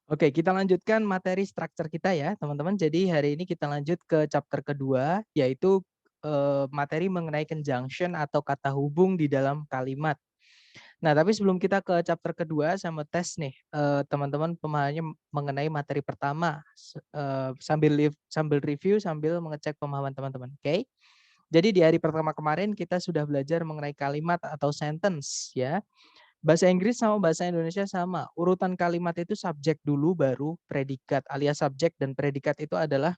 Oke, kita lanjutkan materi structure kita ya, teman-teman. Jadi hari ini kita lanjut ke chapter kedua, yaitu materi mengenai conjunction atau kata hubung di dalam kalimat. Nah, tapi sebelum kita ke chapter kedua, sama tes nih, teman-teman pemahamannya mengenai materi pertama, sambil review, sambil mengecek pemahaman teman-teman. Oke? Jadi di hari pertama kemarin kita sudah belajar mengenai kalimat atau sentence ya. Bahasa Inggris sama bahasa Indonesia sama. Urutan kalimat itu subjek dulu baru predikat, alias subjek dan predikat itu adalah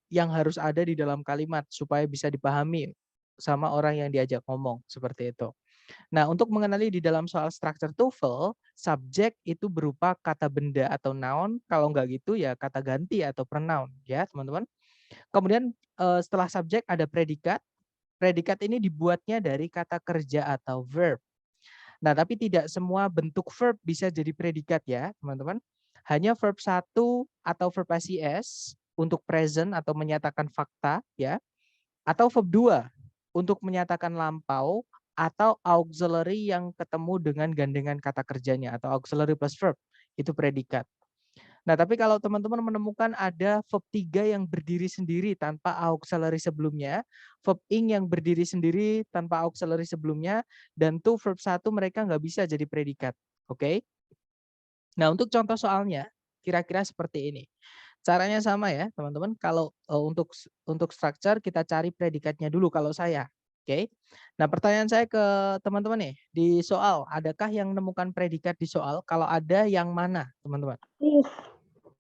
yang harus ada di dalam kalimat supaya bisa dipahami sama orang yang diajak ngomong, seperti itu. Nah, untuk mengenali di dalam soal structure TOEFL, subjek itu berupa kata benda atau noun, kalau enggak gitu ya kata ganti atau pronoun ya, teman-teman. Kemudian setelah subjek ada predikat. Predikat ini dibuatnya dari kata kerja atau verb. Nah, tapi tidak semua bentuk verb bisa jadi predikat ya, teman-teman. Hanya verb 1 atau verb SIS untuk present atau menyatakan fakta ya, atau verb 2 untuk menyatakan lampau atau auxiliary yang ketemu dengan gandengan kata kerjanya atau auxiliary plus verb, itu predikat. Nah, tapi kalau teman-teman menemukan ada verb 3 yang berdiri sendiri tanpa auxiliary sebelumnya, verb ing yang berdiri sendiri tanpa auxiliary sebelumnya, dan tuh verb 1 mereka nggak bisa jadi predikat. Oke? Nah, untuk contoh soalnya, kira-kira seperti ini. Caranya sama ya, teman-teman. Kalau untuk structure kita cari predikatnya dulu kalau saya. Oke. Nah, pertanyaan saya ke teman-teman nih, di soal, adakah yang menemukan predikat di soal? Kalau ada, yang mana, teman-teman? Is.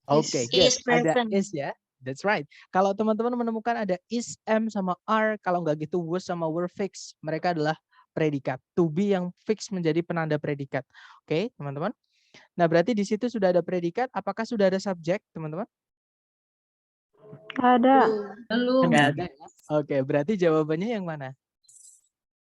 Oke, good. Is Ada present. is ya. That's right. Kalau teman-teman menemukan ada is, am, sama are, kalau nggak gitu was sama were fix, mereka adalah predikat. To be yang fix menjadi penanda predikat. Oke, teman-teman. Nah, berarti di situ sudah ada predikat. Apakah sudah ada subjek, teman-teman? Ada. Belum. Nggak ada. Oke, berarti jawabannya yang mana?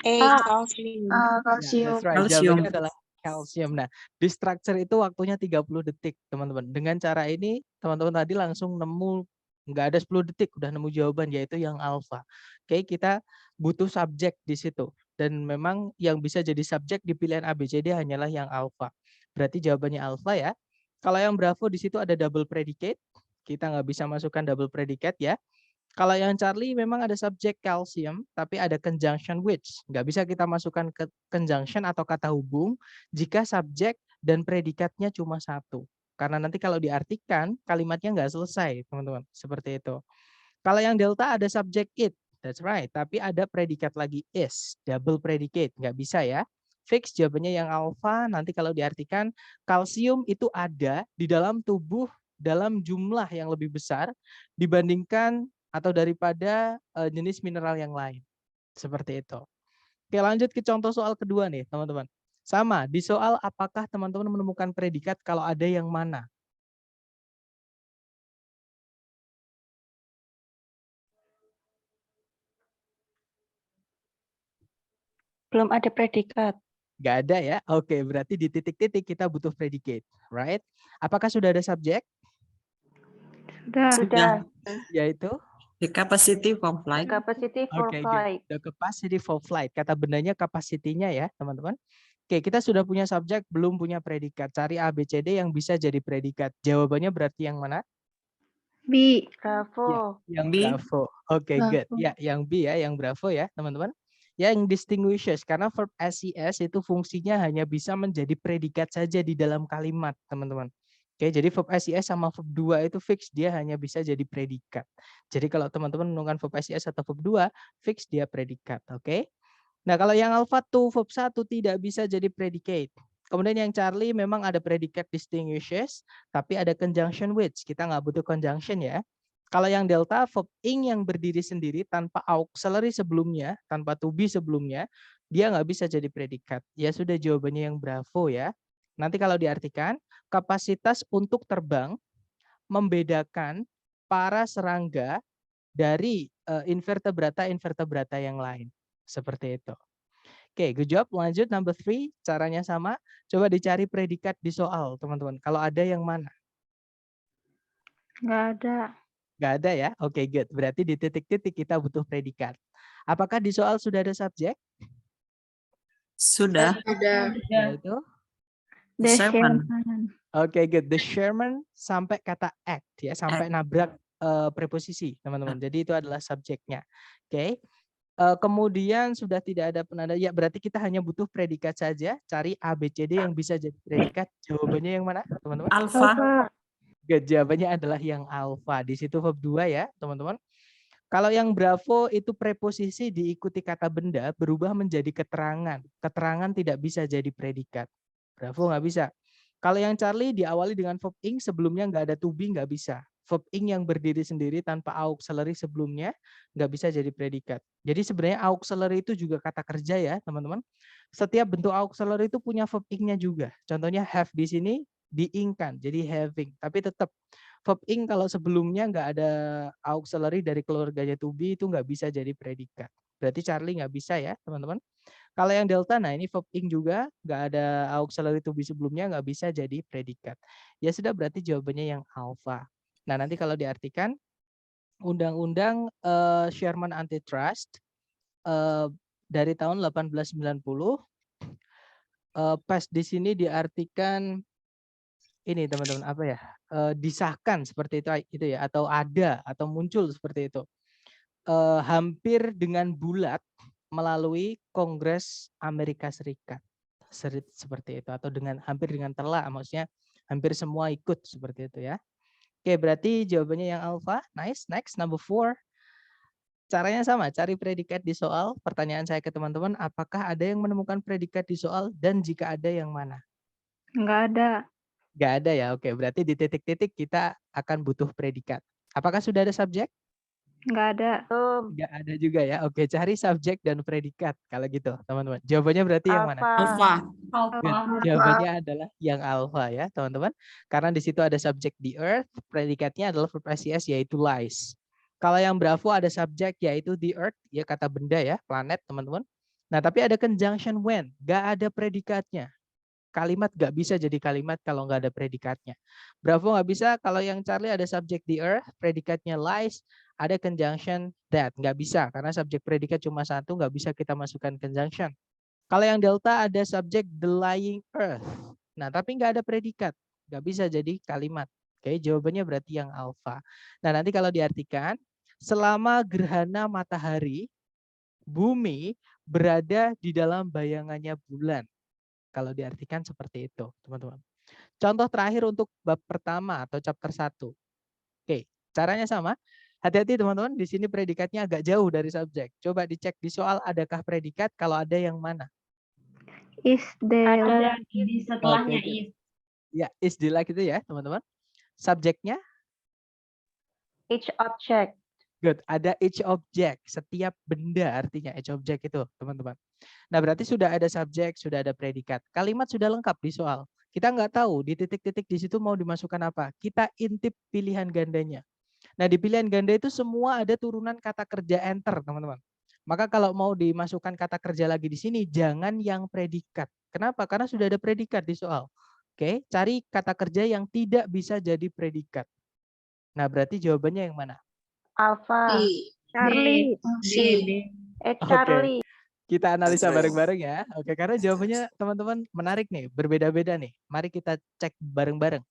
Calcium. Ya, Kalsium. that's right. Jawabannya adalah kalsium. Nah, di structure itu waktunya 30 detik, teman-teman. Dengan cara ini, teman-teman tadi langsung nemu, nggak ada 10 detik, udah nemu jawaban, yaitu yang alfa. Oke, kita butuh subjek di situ. Dan memang yang bisa jadi subjek di pilihan ABCD hanyalah yang alfa. Berarti jawabannya alfa ya. Kalau yang Bravo di situ ada double predicate. Kita nggak bisa masukkan double predicate ya. Kalau yang Charlie memang ada subjek calcium, tapi ada conjunction which. Nggak bisa kita masukkan ke conjunction atau kata hubung jika subjek dan predikatnya cuma satu. Karena nanti kalau diartikan, kalimatnya nggak selesai, teman-teman. Seperti itu. Kalau yang delta ada subjek it, that's right. Tapi ada predikat lagi is, double predicate. Nggak bisa ya. Fix jawabannya yang alpha, nanti kalau diartikan, kalsium itu ada di dalam tubuh dalam jumlah yang lebih besar dibandingkan atau daripada jenis mineral yang lain. Seperti itu. Oke, lanjut ke contoh soal kedua nih, teman-teman. Sama, di soal apakah teman-teman menemukan predikat kalau ada yang mana? Belum ada predikat. Nggak ada ya? Oke, berarti di titik-titik kita butuh predicate, right? Apakah sudah ada subjek? Sudah. Yaitu? The capacity for flight. Capacity for Oke, good. flight. The capacity for flight. Kata bendanya kapasitinya ya, teman-teman. Oke, kita sudah punya subjek, belum punya predikat. Cari A, B, C, D yang bisa jadi predikat. Jawabannya berarti yang mana? B. Ya, Bravo. yang B. Bravo. Oke, good. Ya, yang B ya, yang Bravo ya, teman-teman. Yang distinguishes, karena verb SES itu fungsinya hanya bisa menjadi predikat saja di dalam kalimat, teman-teman. Oke, jadi verb SES sama verb 2 itu fix, dia hanya bisa jadi predikat. Jadi kalau teman-teman menemukan verb SES atau verb 2, fix dia predikat, oke? Nah, kalau yang alpha to verb 1 tidak bisa jadi predicate. Kemudian yang Charlie memang ada predikat distinguishes, tapi ada conjunction which. Kita nggak butuh conjunction ya. Kalau yang delta, verb ing yang berdiri sendiri tanpa auxiliary sebelumnya, tanpa to be sebelumnya, dia nggak bisa jadi predikat. Ya sudah, jawabannya yang Bravo ya. Nanti kalau diartikan, kapasitas untuk terbang membedakan para serangga dari invertebrata-invertebrata yang lain. Seperti itu. Oke, good job. Lanjut number 3, caranya sama. Coba dicari predikat di soal, teman-teman. Kalau ada yang mana? Nggak ada. Nggak ada ya? Oke, good. Berarti di titik-titik kita butuh predikat. Apakah di soal sudah ada subjek? Sudah. Ada. Yaitu? The Sherman. Sherman. Oke, good. The Sherman sampai kata act ya, sampai nabrak preposisi, teman-teman. Jadi itu adalah subjeknya. Oke. Kemudian sudah tidak ada penanda, ya berarti kita hanya butuh predikat saja. Cari A, B, C, D yang bisa jadi predikat. Jawabannya yang mana, teman-teman? Alpha. Alpha. Good, jawabannya adalah yang alpha. Di situ verb 2 ya, teman-teman. Kalau yang bravo itu preposisi diikuti kata benda berubah menjadi keterangan. Keterangan tidak bisa jadi predikat. Bravo nggak bisa. Kalau yang Charlie diawali dengan verb ing, sebelumnya nggak ada to be, nggak bisa. Verb ing yang berdiri sendiri tanpa auxiliary sebelumnya nggak bisa jadi predikat. Jadi sebenarnya auxiliary itu juga kata kerja ya, teman-teman. Setiap bentuk auxiliary itu punya verb ing-nya juga. Contohnya have di sini diingkan, jadi having. Tapi tetap verb ing kalau sebelumnya nggak ada auxiliary dari keluarganya to be itu nggak bisa jadi predikat. Berarti Charlie nggak bisa ya, teman-teman. Kalau yang delta, nah ini verb ing juga nggak ada auxiliary to be sebelumnya, nggak bisa jadi predikat. Ya sudah, berarti jawabannya yang alpha. Nah nanti kalau diartikan undang-undang Sherman Antitrust dari tahun 1890, PES di sini diartikan ini teman-teman apa ya? Disahkan seperti itu ya, atau ada atau muncul seperti itu. Hampir dengan bulat melalui Kongres Amerika Serikat. Seperti itu, atau dengan hampir dengan telak, maksudnya hampir semua ikut seperti itu ya. Oke, berarti jawabannya yang alpha. Nice. Next, number 4. Caranya sama, cari predikat di soal. Pertanyaan saya ke teman-teman, apakah ada yang menemukan predikat di soal, dan jika ada yang mana? Nggak ada. Nggak ada ya, oke. Berarti di titik-titik kita akan butuh predikat. Apakah sudah ada subjek? Nggak ada. Nggak ada juga ya. Oke, cari subjek dan predikat kalau gitu, teman-teman. Jawabannya berarti yang mana? Alpha. Good. Jawabannya adalah yang alpha ya, teman-teman. Karena di situ ada subjek the earth, predikatnya adalah verb SES yaitu lies. Kalau yang bravo ada subjek yaitu the earth, ya kata benda ya, planet, teman-teman. Nah, tapi ada conjunction when, nggak ada predikatnya. Kalimat nggak bisa jadi kalimat kalau nggak ada predikatnya. Bravo nggak bisa. Kalau yang Charlie ada subjek the earth, predikatnya lies, ada conjunction that, nggak bisa karena subjek predikat cuma satu, nggak bisa kita masukkan conjunction. Kalau yang delta ada subjek the lying earth. Nah, tapi nggak ada predikat, nggak bisa jadi kalimat. Oke, jawabannya berarti yang alpha. Nah, nanti kalau diartikan, selama gerhana matahari, bumi berada di dalam bayangannya bulan. Kalau diartikan seperti itu, teman-teman. Contoh terakhir untuk bab pertama atau chapter 1. Oke, caranya sama. Hati-hati teman-teman, di sini predikatnya agak jauh dari subjek. Coba dicek di soal, adakah predikat, kalau ada yang mana? Is there Ada di setelahnya Oke, is. Ya, is the like itu ya, teman-teman. Subjeknya, each object? good. Ada each object, setiap benda artinya each object itu, teman-teman. Nah, berarti sudah ada subjek, sudah ada predikat. Kalimat sudah lengkap di soal. Kita nggak tahu di titik-titik di situ mau dimasukkan apa. Kita intip pilihan gandanya. Nah, di pilihan ganda itu semua ada turunan kata kerja enter, teman-teman. Maka kalau mau dimasukkan kata kerja lagi di sini, jangan yang predikat. Kenapa? Karena sudah ada predikat di soal. Oke, cari kata kerja yang tidak bisa jadi predikat. Nah, berarti jawabannya yang mana? Alpha. Charlie. B. Charlie. Kita analisa Betul. bareng-bareng ya. Oke, karena jawabannya teman-teman menarik nih, berbeda-beda nih. Mari kita cek bareng-bareng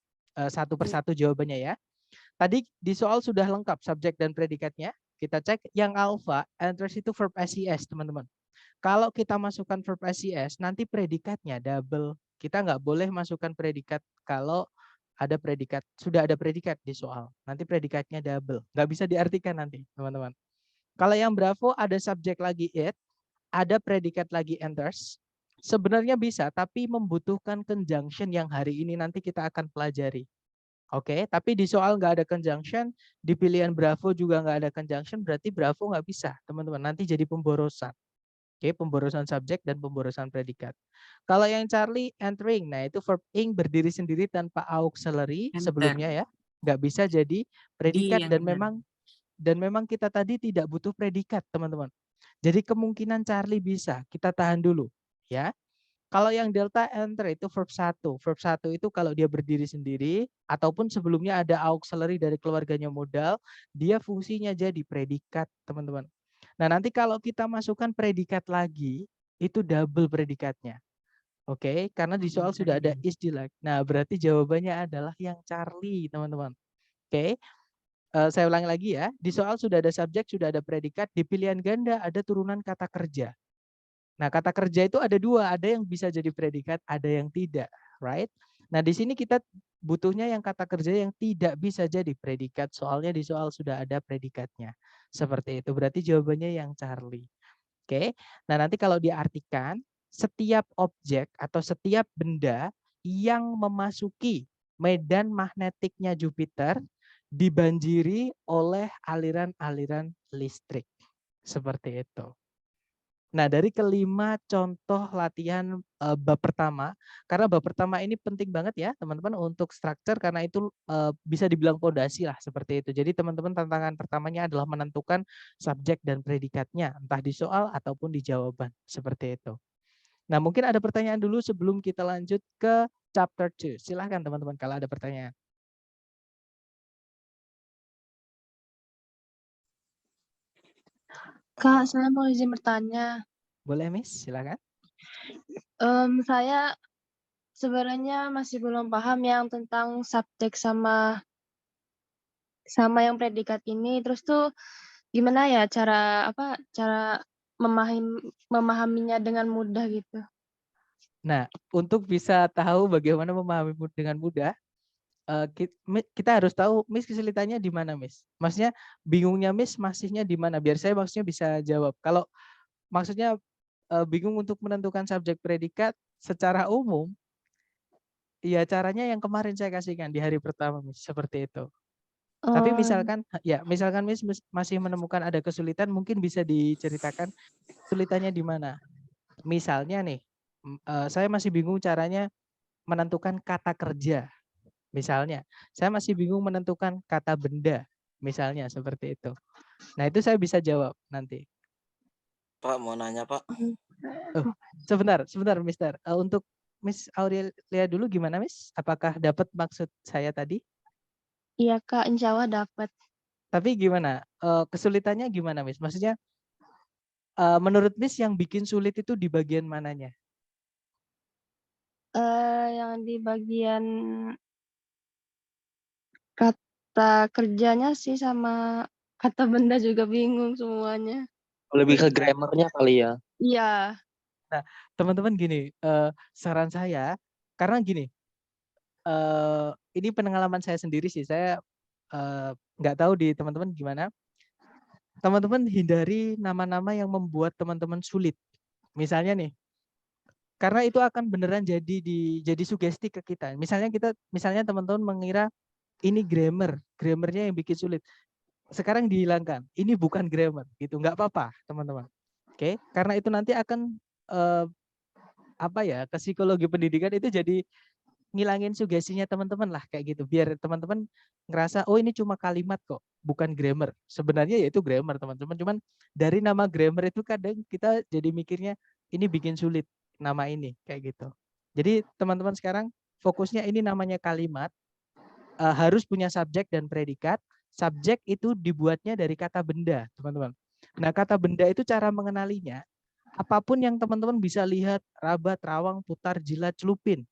satu persatu jawabannya ya. Tadi di soal sudah lengkap subjek dan predikatnya. Kita cek yang alpha, enters itu verb SES, teman-teman. Kalau kita masukkan verb SES, nanti predikatnya double. Kita nggak boleh masukkan predikat kalau ada predikat, sudah ada predikat di soal. Nanti predikatnya double. Nggak bisa diartikan nanti, teman-teman. Kalau yang bravo ada subjek lagi it, ada predikat lagi enters. Sebenarnya bisa, tapi membutuhkan conjunction yang hari ini nanti kita akan pelajari. Oke, tapi di soal nggak ada conjunction, di pilihan bravo juga nggak ada conjunction, berarti bravo nggak bisa, teman-teman. Nanti jadi pemborosan. Oke, pemborosan subjek dan pemborosan predikat. Kalau yang Charlie entering, nah itu verb ing berdiri sendiri tanpa auxiliary Enter. sebelumnya ya, nggak bisa jadi predikat yang dan memang kita tadi tidak butuh predikat, teman-teman. Jadi kemungkinan Charlie bisa, kita tahan dulu, ya. Kalau yang delta enter itu verb 1. Verb 1 itu kalau dia berdiri sendiri ataupun sebelumnya ada auxiliary dari keluarganya modal, dia fungsinya jadi predikat, teman-teman. Nah, nanti kalau kita masukkan predikat lagi, itu double predikatnya. Oke, karena di soal sudah ada is di like. Nah, berarti jawabannya adalah yang Charlie, teman-teman. Oke, saya ulangi lagi ya. Di soal sudah ada subjek, sudah ada predikat. Di pilihan ganda ada turunan kata kerja. Nah, kata kerja itu ada dua. Ada yang bisa jadi predikat, ada yang tidak. Right? Nah, di sini kita butuhnya yang kata kerja yang tidak bisa jadi predikat. Soalnya di soal sudah ada predikatnya. Seperti itu. Berarti jawabannya yang Charlie. Oke, nah nanti kalau diartikan, setiap objek atau setiap benda yang memasuki medan magnetiknya Jupiter dibanjiri oleh aliran-aliran listrik. Seperti itu. Nah, dari kelima contoh latihan bab pertama, karena bab pertama ini penting banget ya teman-teman untuk structure karena itu bisa dibilang fondasi lah seperti itu. Jadi teman-teman tantangan pertamanya adalah menentukan subjek dan predikatnya, entah di soal ataupun di jawaban, seperti itu. Nah, mungkin ada pertanyaan dulu sebelum kita lanjut ke chapter 2. Silahkan teman-teman kalau ada pertanyaan. Kak, saya mau izin bertanya. Boleh, Miss? Silahkan. Saya sebenarnya masih belum paham yang tentang subjek sama yang predikat ini. Terus tuh gimana ya cara memahaminya dengan mudah gitu? Nah, untuk bisa tahu bagaimana memahami dengan mudah, kita harus tahu Miss kesulitannya di mana, Miss. Maksudnya bingungnya Miss masihnya di mana biar saya maksudnya bisa jawab. Kalau maksudnya bingung untuk menentukan subjek predikat secara umum, ya caranya yang kemarin saya kasihkan di hari pertama, Miss, seperti itu. Tapi misalkan Miss masih menemukan ada kesulitan, mungkin bisa diceritakan kesulitannya di mana. Misalnya nih, saya masih bingung caranya menentukan kata kerja. Misalnya, saya masih bingung menentukan kata benda, misalnya seperti itu. Nah, itu saya bisa jawab nanti. Pak, mau nanya, Pak. Sebentar, Mister. Untuk Miss Aurelia dulu gimana, Miss? Apakah dapat maksud saya tadi? Iya Kak, insya Allah dapat. Tapi gimana? Kesulitannya gimana, Miss? Maksudnya, menurut Miss yang bikin sulit itu di bagian mananya? Yang di bagian kata kerjanya sih sama kata benda juga bingung semuanya. Lebih ke grammarnya kali ya. Iya. Nah, teman-teman gini, saran saya, karena gini, ini pengalaman saya sendiri sih, saya nggak tahu di teman-teman gimana. Teman-teman hindari nama-nama yang membuat teman-teman sulit. Misalnya nih, karena itu akan beneran jadi sugesti ke kita. Misalnya teman-teman mengira ini grammarnya yang bikin sulit. Sekarang dihilangkan, ini bukan grammar, gitu. Nggak apa-apa, teman-teman. Oke, karena itu nanti akan ke psikologi pendidikan itu jadi ngilangin sugestinya teman-teman lah kayak gitu. Biar teman-teman ngerasa oh ini cuma kalimat kok, bukan grammar. Sebenarnya ya itu grammar, teman-teman. Cuman dari nama grammar itu kadang kita jadi mikirnya ini bikin sulit nama ini kayak gitu. Jadi teman-teman sekarang fokusnya ini namanya kalimat, harus punya subjek dan predikat. Subjek itu dibuatnya dari kata benda, teman-teman. Nah, kata benda itu cara mengenalinya apapun yang teman-teman bisa lihat, raba, terawang, putar, jilat, celupin.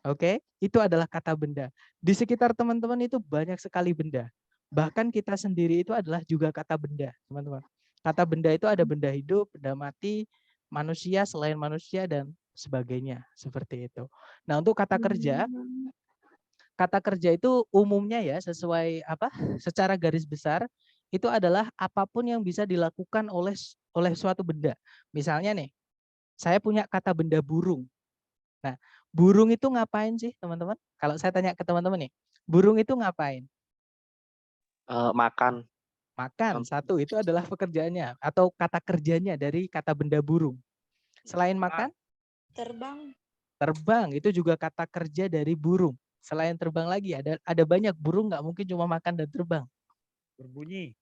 Oke, itu adalah kata benda. Di sekitar teman-teman itu banyak sekali benda. Bahkan kita sendiri itu adalah juga kata benda, teman-teman. Kata benda itu ada benda hidup, benda mati, manusia, selain manusia, dan sebagainya. Seperti itu. Nah, untuk kata kerja itu umumnya ya secara garis besar itu adalah apapun yang bisa dilakukan oleh suatu benda. Misalnya nih, saya punya kata benda burung. Nah, burung itu ngapain sih, teman-teman? Kalau saya tanya ke teman-teman nih, burung itu ngapain? Makan. Makan. Satu, itu adalah pekerjaannya atau kata kerjanya dari kata benda burung. Selain makan? Terbang. Terbang, itu juga kata kerja dari burung. Selain terbang lagi, ada banyak burung nggak mungkin cuma makan dan terbang. Berbunyi.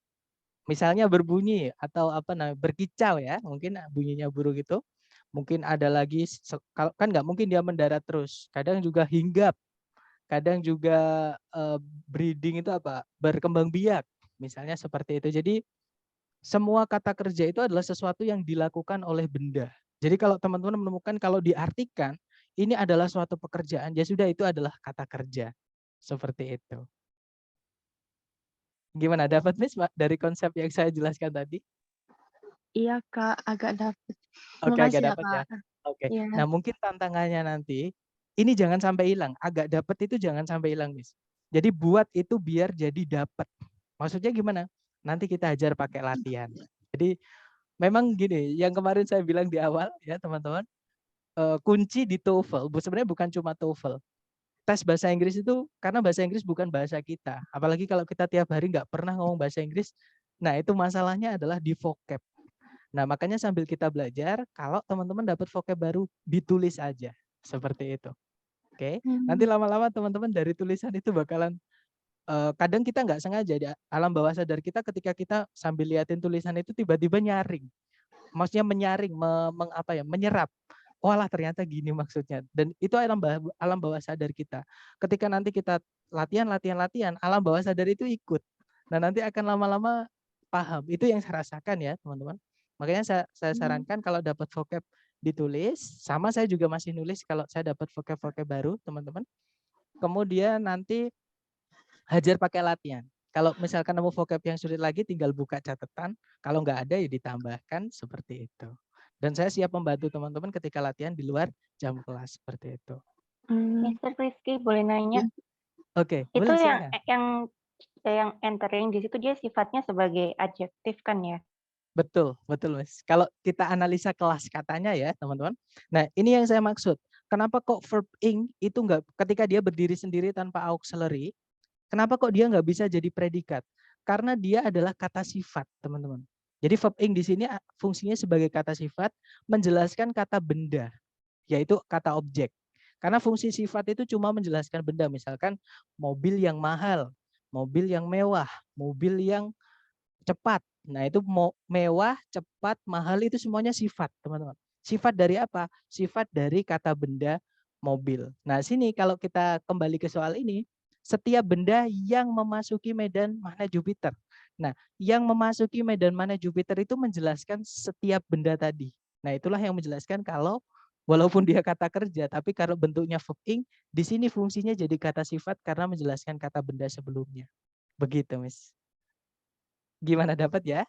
Misalnya berbunyi atau berkicau ya, mungkin bunyinya burung itu. Mungkin ada lagi, kan nggak mungkin dia mendarat terus. Kadang juga hinggap. Kadang juga breeding itu berkembang biak. Misalnya seperti itu. Jadi semua kata kerja itu adalah sesuatu yang dilakukan oleh benda. Jadi kalau teman-teman menemukan kalau diartikan ini adalah suatu pekerjaan, ya sudah itu adalah kata kerja. Seperti itu. Gimana, dapat Miss dari konsep yang saya jelaskan tadi? Iya, Kak, agak dapet. Oke, agak Makasih ya, dapat ya. Kak. Oke. Iya. Nah, mungkin tantangannya nanti ini jangan sampai hilang. Agak dapat itu jangan sampai hilang, Miss. Jadi buat itu biar jadi dapat. Maksudnya gimana? Nanti kita ajar pakai latihan. Jadi memang gini, yang kemarin saya bilang di awal ya, teman-teman, kunci di TOEFL, sebenarnya bukan cuma TOEFL. Tes bahasa Inggris itu karena bahasa Inggris bukan bahasa kita. Apalagi kalau kita tiap hari nggak pernah ngomong bahasa Inggris, nah itu masalahnya adalah di vocab. Nah, makanya sambil kita belajar, kalau teman-teman dapat vocab baru, ditulis aja. Seperti itu. Oke. Nanti lama-lama teman-teman dari tulisan itu bakalan, kadang kita nggak sengaja, di alam bawah sadar kita ketika kita sambil liatin tulisan itu tiba-tiba nyaring. Maksudnya menyaring, menyerap. Walah ternyata gini maksudnya. Dan itu alam bawah sadar kita. Ketika nanti kita latihan, alam bawah sadar itu ikut. Nah, nanti akan lama-lama paham. Itu yang saya rasakan ya, teman-teman. Makanya saya sarankan kalau dapat vocab ditulis, sama saya juga masih nulis kalau saya dapat vocab baru, teman-teman. Kemudian nanti hajar pakai latihan. Kalau misalkan nemu vocab yang sulit lagi, tinggal buka catatan. Kalau nggak ada ya ditambahkan seperti itu. Dan saya siap membantu teman-teman ketika latihan di luar jam kelas seperti itu. Mr. Rizky boleh nanya? Oke, Itu boleh silakan. yang entering di situ dia sifatnya sebagai adjektif kan ya? Betul, betul Mas. Kalau kita analisa kelas katanya ya teman-teman. Nah ini yang saya maksud. Kenapa kok verb ing itu nggak, ketika dia berdiri sendiri tanpa auxiliary, kenapa kok dia nggak bisa jadi predikat? Karena dia adalah kata sifat teman-teman. Jadi verb ing di sini fungsinya sebagai kata sifat menjelaskan kata benda, yaitu kata objek. Karena fungsi sifat itu cuma menjelaskan benda, misalkan mobil yang mahal, mobil yang mewah, mobil yang cepat. Nah itu mewah, cepat, mahal itu semuanya sifat teman-teman. Sifat dari apa? Sifat dari kata benda mobil. Nah sini kalau kita kembali ke soal ini, setiap benda yang memasuki medan magnet Jupiter. Nah yang memasuki medan magnet Jupiter itu menjelaskan setiap benda tadi. Nah itulah yang menjelaskan kalau walaupun dia kata kerja, tapi kalau bentuknya verb ing, di sini fungsinya jadi kata sifat karena menjelaskan kata benda sebelumnya. Begitu, Miss. Gimana, dapat ya?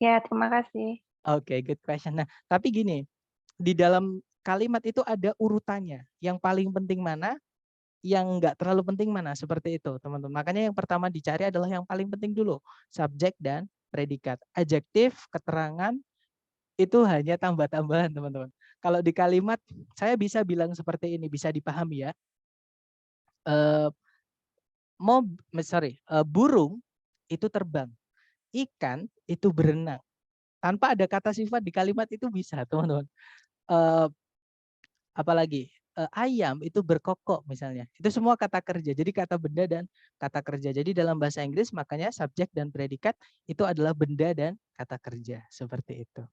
Ya, terima kasih. Oke, good question. Nah, tapi gini, di dalam kalimat itu ada urutannya. Yang paling penting mana, yang enggak terlalu penting mana, seperti itu, teman-teman. Makanya yang pertama dicari adalah yang paling penting dulu, subjek dan predikat. Adjektif, keterangan, itu hanya tambah-tambahan, teman-teman. Kalau di kalimat, saya bisa bilang seperti ini, bisa dipahami ya. Burung itu terbang, ikan itu berenang. Tanpa ada kata sifat di kalimat itu bisa, teman-teman. Apalagi ayam itu berkokok misalnya. Itu semua kata kerja. Jadi kata benda dan kata kerja. Jadi dalam bahasa Inggris makanya subjek dan predikat itu adalah benda dan kata kerja. Seperti itu.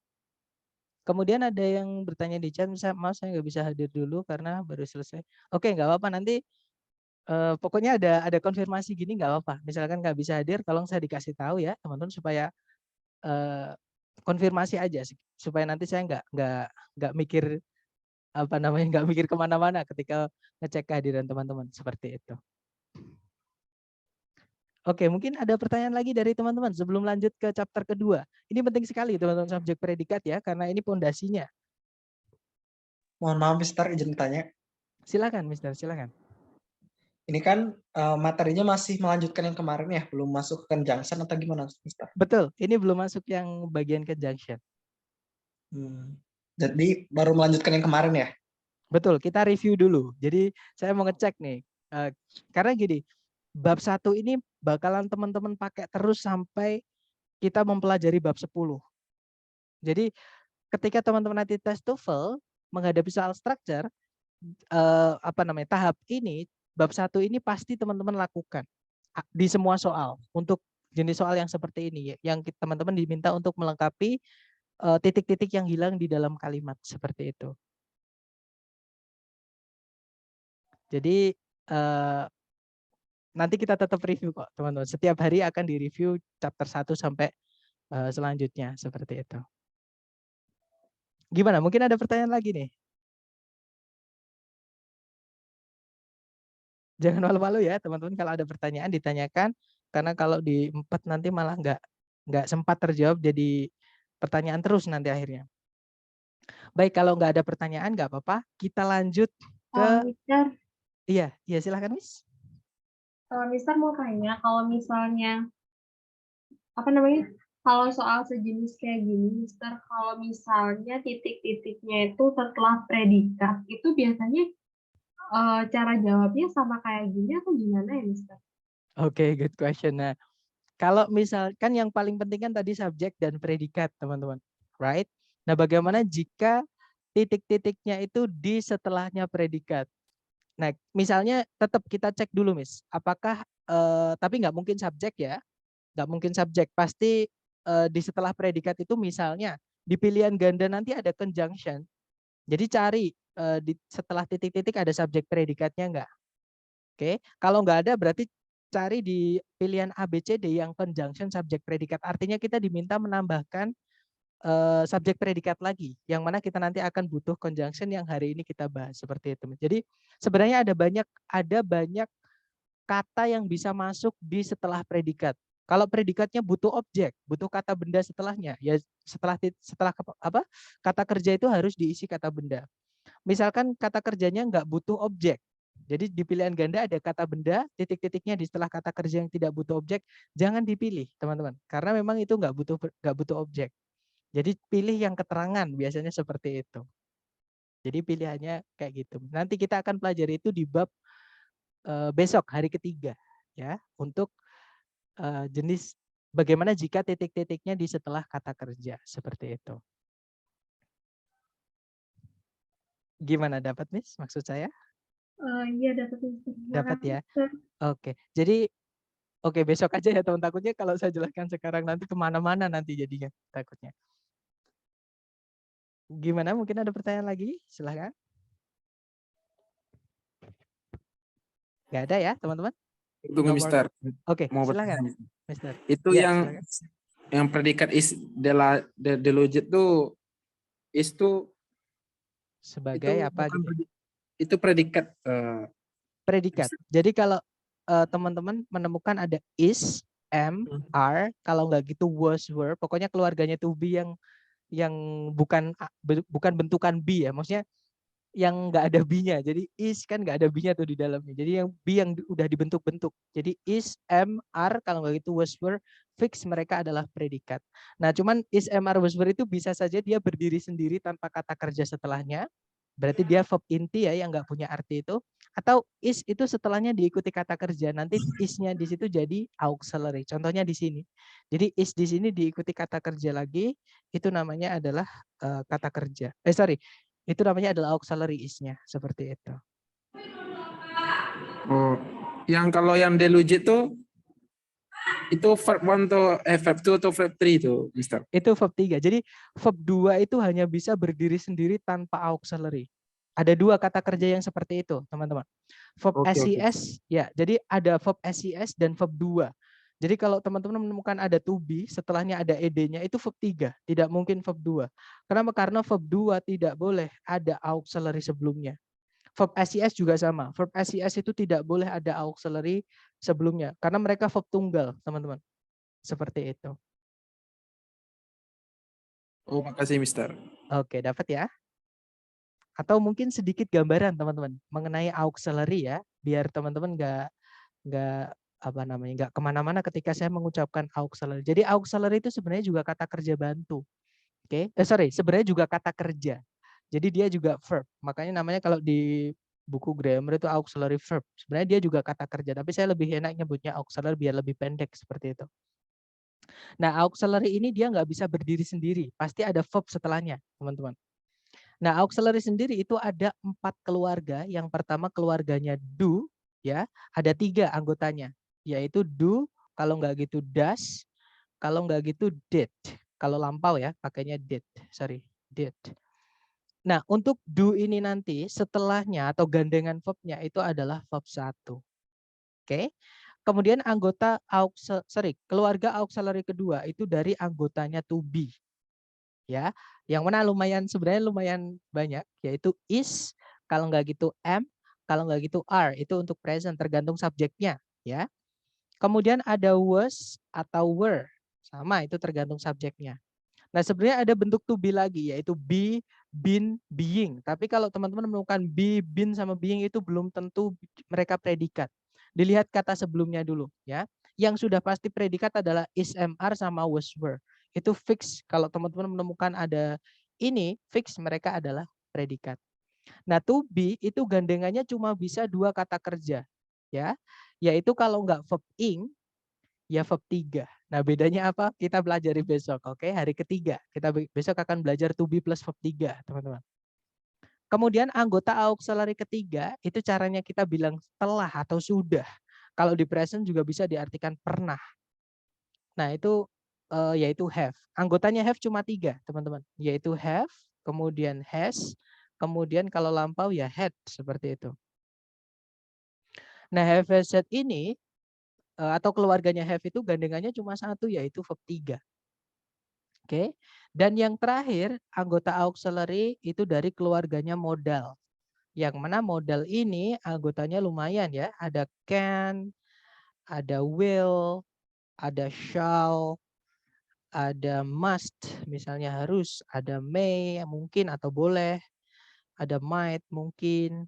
Kemudian ada yang bertanya di chat, maaf saya nggak bisa hadir dulu karena baru selesai. Oke, nggak apa-apa, nanti pokoknya ada konfirmasi gini nggak apa-apa. Misalkan nggak bisa hadir, tolong saya dikasih tahu ya teman-teman supaya konfirmasi aja supaya nanti saya nggak mikir nggak mikir kemana-mana ketika ngecek kehadiran teman-teman seperti itu. Oke, mungkin ada pertanyaan lagi dari teman-teman sebelum lanjut ke chapter kedua. Ini penting sekali teman-teman, subjek predikat ya, karena ini pondasinya. Mohon maaf Mister, izin tanya. Silakan Mister, silakan. Ini kan materinya masih melanjutkan yang kemarin ya, belum masuk ke conjunction atau gimana Mister? Betul, ini belum masuk yang bagian conjunction. Jadi baru melanjutkan yang kemarin ya? Betul, kita review dulu. Jadi saya mau ngecek nih, karena gini, bab 1 ini bakalan teman-teman pakai terus sampai kita mempelajari bab 10. Jadi ketika teman-teman nanti tes TOEFL menghadapi soal structure, tahap ini, bab 1 ini pasti teman-teman lakukan di semua soal untuk jenis soal yang seperti ini, yang teman-teman diminta untuk melengkapi titik-titik yang hilang di dalam kalimat seperti itu. Jadi nanti kita tetap review kok teman-teman. Setiap hari akan direview chapter 1 sampai selanjutnya seperti itu. Gimana? Mungkin ada pertanyaan lagi nih? Jangan malu-malu ya teman-teman, kalau ada pertanyaan ditanyakan, karena kalau di 4 nanti malah nggak sempat terjawab, jadi pertanyaan terus nanti akhirnya. Baik, kalau nggak ada pertanyaan nggak apa-apa, kita lanjut ke Mister, iya silahkan Miss. Mister mau tanya kalau misalnya apa namanya? Kalau soal sejenis kayak gini, Mister, kalau misalnya titik-titiknya itu setelah predikat, itu biasanya cara jawabnya sama kayak gini atau gimana ya, Mister? Oke, good question. Nah, kalau misalkan yang paling penting kan tadi subjek dan predikat, teman-teman. Right? Nah, bagaimana jika titik-titiknya itu di setelahnya predikat? Nah, misalnya tetap kita cek dulu, Miss. Apakah, tapi nggak mungkin subjek ya. Nggak mungkin subjek. Pasti di setelah predikat itu misalnya di pilihan ganda nanti ada conjunction. Jadi cari setelah titik-titik ada subjek predikatnya nggak? Oke, kalau nggak ada berarti cari di pilihan A, B, C, D yang conjunction subjek predikat. Artinya kita diminta menambahkan subjek predikat lagi, yang mana kita nanti akan butuh conjunction yang hari ini kita bahas seperti itu. Jadi sebenarnya ada banyak kata yang bisa masuk di setelah predikat. Kalau predikatnya butuh objek, butuh kata benda setelahnya, ya setelah apa kata kerja itu harus diisi kata benda. Misalkan kata kerjanya nggak butuh objek. Jadi di pilihan ganda ada kata benda, titik-titiknya di setelah kata kerja yang tidak butuh objek, jangan dipilih, teman-teman. Karena memang itu nggak butuh objek. Jadi pilih yang keterangan, biasanya seperti itu. Jadi pilihannya kayak gitu. Nanti kita akan pelajari itu di bab besok hari ketiga ya, untuk jenis bagaimana jika titik-titiknya di setelah kata kerja seperti itu. Gimana, dapat Miss maksud saya? Iya, dapat, Mister. Dapat ya. Mister. Oke. Jadi oke, besok aja ya teman, takutnya kalau saya jelaskan sekarang nanti kemana-mana nanti jadinya takutnya. Gimana, mungkin ada pertanyaan lagi? Silahkan. Nggak ada ya teman-teman? Tunggu, Mister. Oke, Mau silakan bertanya. Mister. Itu Ya, yang predikat is the logit tuh is tuh sebagai itu apa bukan gitu? itu predikat Predikat. Jadi kalau teman-teman menemukan ada is, am, are, kalau nggak gitu was, were, pokoknya keluarganya to be yang bukan bentukan be ya, maksudnya yang nggak ada be-nya. Jadi is kan nggak ada be-nya tuh di dalamnya. Jadi yang be yang udah dibentuk-bentuk. Jadi is, am, are, kalau nggak gitu was, were, fix mereka adalah predikat. Nah, cuman is, am, are, was, were itu bisa saja dia berdiri sendiri tanpa kata kerja setelahnya. Berarti dia verb inti ya, yang nggak punya arti itu. Atau is itu setelahnya diikuti kata kerja. Nanti is-nya di situ jadi auxiliary. Contohnya di sini. Jadi is di sini diikuti kata kerja lagi. Itu namanya adalah kata kerja. Itu namanya adalah auxiliary is-nya. Seperti itu. Oh, kalau yang delugit tuh itu verb 1 atau verb 2 atau verb 3 itu, Mister? Itu verb 3. Jadi verb 2 itu hanya bisa berdiri sendiri tanpa auxiliary. Ada 2 kata kerja yang seperti itu, teman-teman. Verb SES, ya. Jadi ada verb SES dan verb 2. Jadi kalau teman-teman menemukan ada to be, setelahnya ada ed-nya, itu verb 3. Tidak mungkin verb 2. Kenapa? Karena verb 2 tidak boleh ada auxiliary sebelumnya. Verb SES juga sama. Verb SES itu tidak boleh ada auxiliary sebelumnya. Karena mereka verb tunggal, teman-teman. Seperti itu. Oh, makasih, Mister. Oke, dapat ya. Atau mungkin sedikit gambaran teman-teman mengenai auxiliary ya, biar teman-teman nggak kemana-mana ketika saya mengucapkan auxiliary. Jadi auxiliary itu sebenarnya juga kata kerja bantu. Oke, sebenarnya juga kata kerja. Jadi dia juga verb. Makanya namanya kalau di buku grammar itu auxiliary verb. Sebenarnya dia juga kata kerja, tapi saya lebih enak nyebutnya auxiliary biar lebih pendek seperti itu. Nah, auxiliary ini dia nggak bisa berdiri sendiri, pasti ada verb setelahnya, teman-teman. Nah, auxiliary sendiri itu ada 4 keluarga. Yang pertama keluarganya do, ya, ada 3 anggotanya, yaitu do, kalau nggak gitu does, kalau nggak gitu did. Kalau lampau ya, pakainya did. Did. Nah, untuk do ini nanti setelahnya atau gandengan verbnya itu adalah verb 1. Oke. Kemudian keluarga auxiliary kedua itu dari anggotanya to be. Ya, yang mana sebenarnya lumayan banyak, yaitu is, kalau nggak gitu am, Kalau nggak gitu are, itu untuk present, tergantung subjeknya ya. Kemudian ada was atau were, sama itu tergantung subjeknya. Nah sebenarnya ada bentuk to be lagi, yaitu be, been, being. Tapi kalau teman-teman menemukan be, been sama being itu belum tentu mereka predikat. Dilihat kata sebelumnya dulu ya. Yang sudah pasti predikat adalah is, am, are sama was, were. Itu fix. Kalau teman-teman menemukan ada ini, fix mereka adalah predikat. Nah, to be itu gandengannya cuma bisa 2 kata kerja, ya. Yaitu kalau nggak verb ing, ya verb 3. Nah, bedanya apa? Kita pelajari besok, oke? Hari ketiga. Kita besok akan belajar to be plus verb 3, teman-teman. Kemudian anggota auxiliary ketiga, itu caranya kita bilang telah atau sudah. Kalau di present juga bisa diartikan pernah. Nah, itu yaitu have. Anggotanya have cuma 3, teman-teman. Yaitu have, kemudian has, kemudian kalau lampau ya had, seperti itu. Nah, have, has, had ini atau keluarganya have itu gandengannya cuma 1, yaitu verb 3. Oke. Dan yang terakhir, anggota auxiliary itu dari keluarganya modal. Yang mana modal ini anggotanya lumayan ya. Ada can, ada will, ada shall, ada must, misalnya harus, ada may, mungkin atau boleh, ada might, mungkin.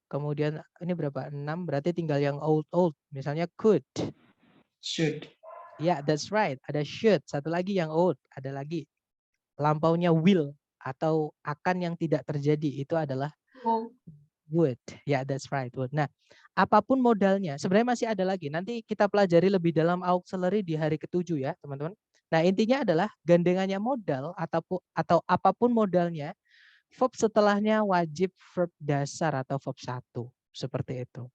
Kemudian ini berapa? 6, berarti tinggal yang old, misalnya could. Should. Ya, yeah, that's right. Ada should, satu lagi yang old, ada lagi. Lampaunya will atau akan yang tidak terjadi, itu adalah would. Ya, yeah, that's right, would. Nah, apapun modalnya, sebenarnya masih ada lagi. Nanti kita pelajari lebih dalam auxiliary di hari ke-7 ya, teman-teman. Nah, intinya adalah gandengannya modal atau apapun modalnya, verb setelahnya wajib verb dasar atau verb 1. Seperti itu.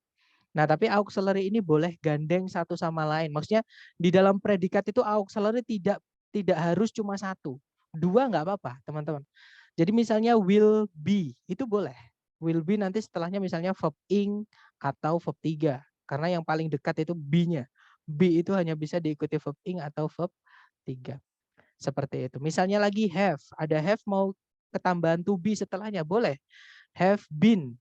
Nah, tapi auxiliary ini boleh gandeng satu sama lain. Maksudnya di dalam predikat itu auxiliary tidak harus cuma 1. 2 nggak apa-apa, teman-teman. Jadi misalnya will be, itu boleh. Will be nanti setelahnya misalnya verb ing atau verb 3. Karena yang paling dekat itu be-nya. Be itu hanya bisa diikuti verb ing atau verb 3. Seperti itu. Misalnya lagi have. Ada have mau ketambahan to be setelahnya. Boleh. Have been.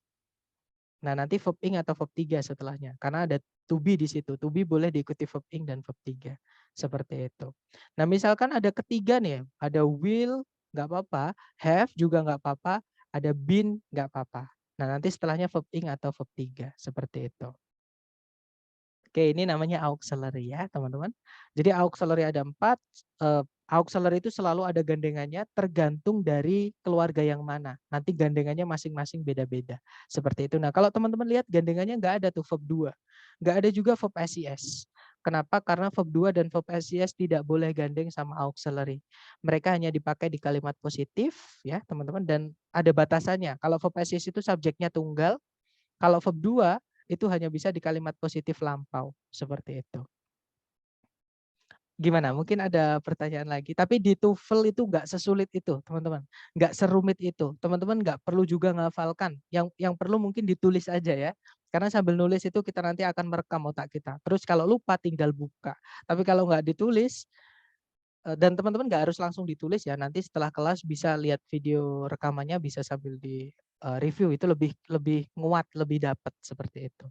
Nah, nanti verb ing atau verb 3 setelahnya. Karena ada to be di situ. To be boleh diikuti verb ing dan verb 3. Seperti itu. Nah, misalkan ada ketiga nih. Ada will, nggak apa-apa. Have juga nggak apa-apa. Ada been, nggak apa-apa. Nah, nanti setelahnya verb ing atau verb 3. Seperti itu. Oke, ini namanya auxiliary ya, teman-teman. Jadi auxiliary ada 4. Auxiliary itu selalu ada gandengannya tergantung dari keluarga yang mana. Nanti gandengannya masing-masing beda-beda. Seperti itu. Nah, kalau teman-teman lihat gandengannya nggak ada tuh verb 2. Nggak ada juga verb SES. Kenapa? Karena verb 2 dan verb SES tidak boleh gandeng sama auxiliary. Mereka hanya dipakai di kalimat positif ya, teman-teman. Dan ada batasannya. Kalau verb SES itu subjeknya tunggal. Kalau verb 2 itu hanya bisa di kalimat positif lampau. Seperti itu. Gimana? Mungkin ada pertanyaan lagi. Tapi di TOEFL itu nggak sesulit itu, teman-teman. Nggak serumit itu. Teman-teman nggak perlu juga ngafalkan. Yang perlu mungkin ditulis aja ya. Karena sambil nulis itu kita nanti akan merekam otak kita. Terus kalau lupa tinggal buka. Tapi kalau nggak ditulis, dan teman-teman nggak harus langsung ditulis ya. Nanti setelah kelas bisa lihat video rekamannya, bisa sambil di review. Itu lebih nguat, lebih dapat seperti itu.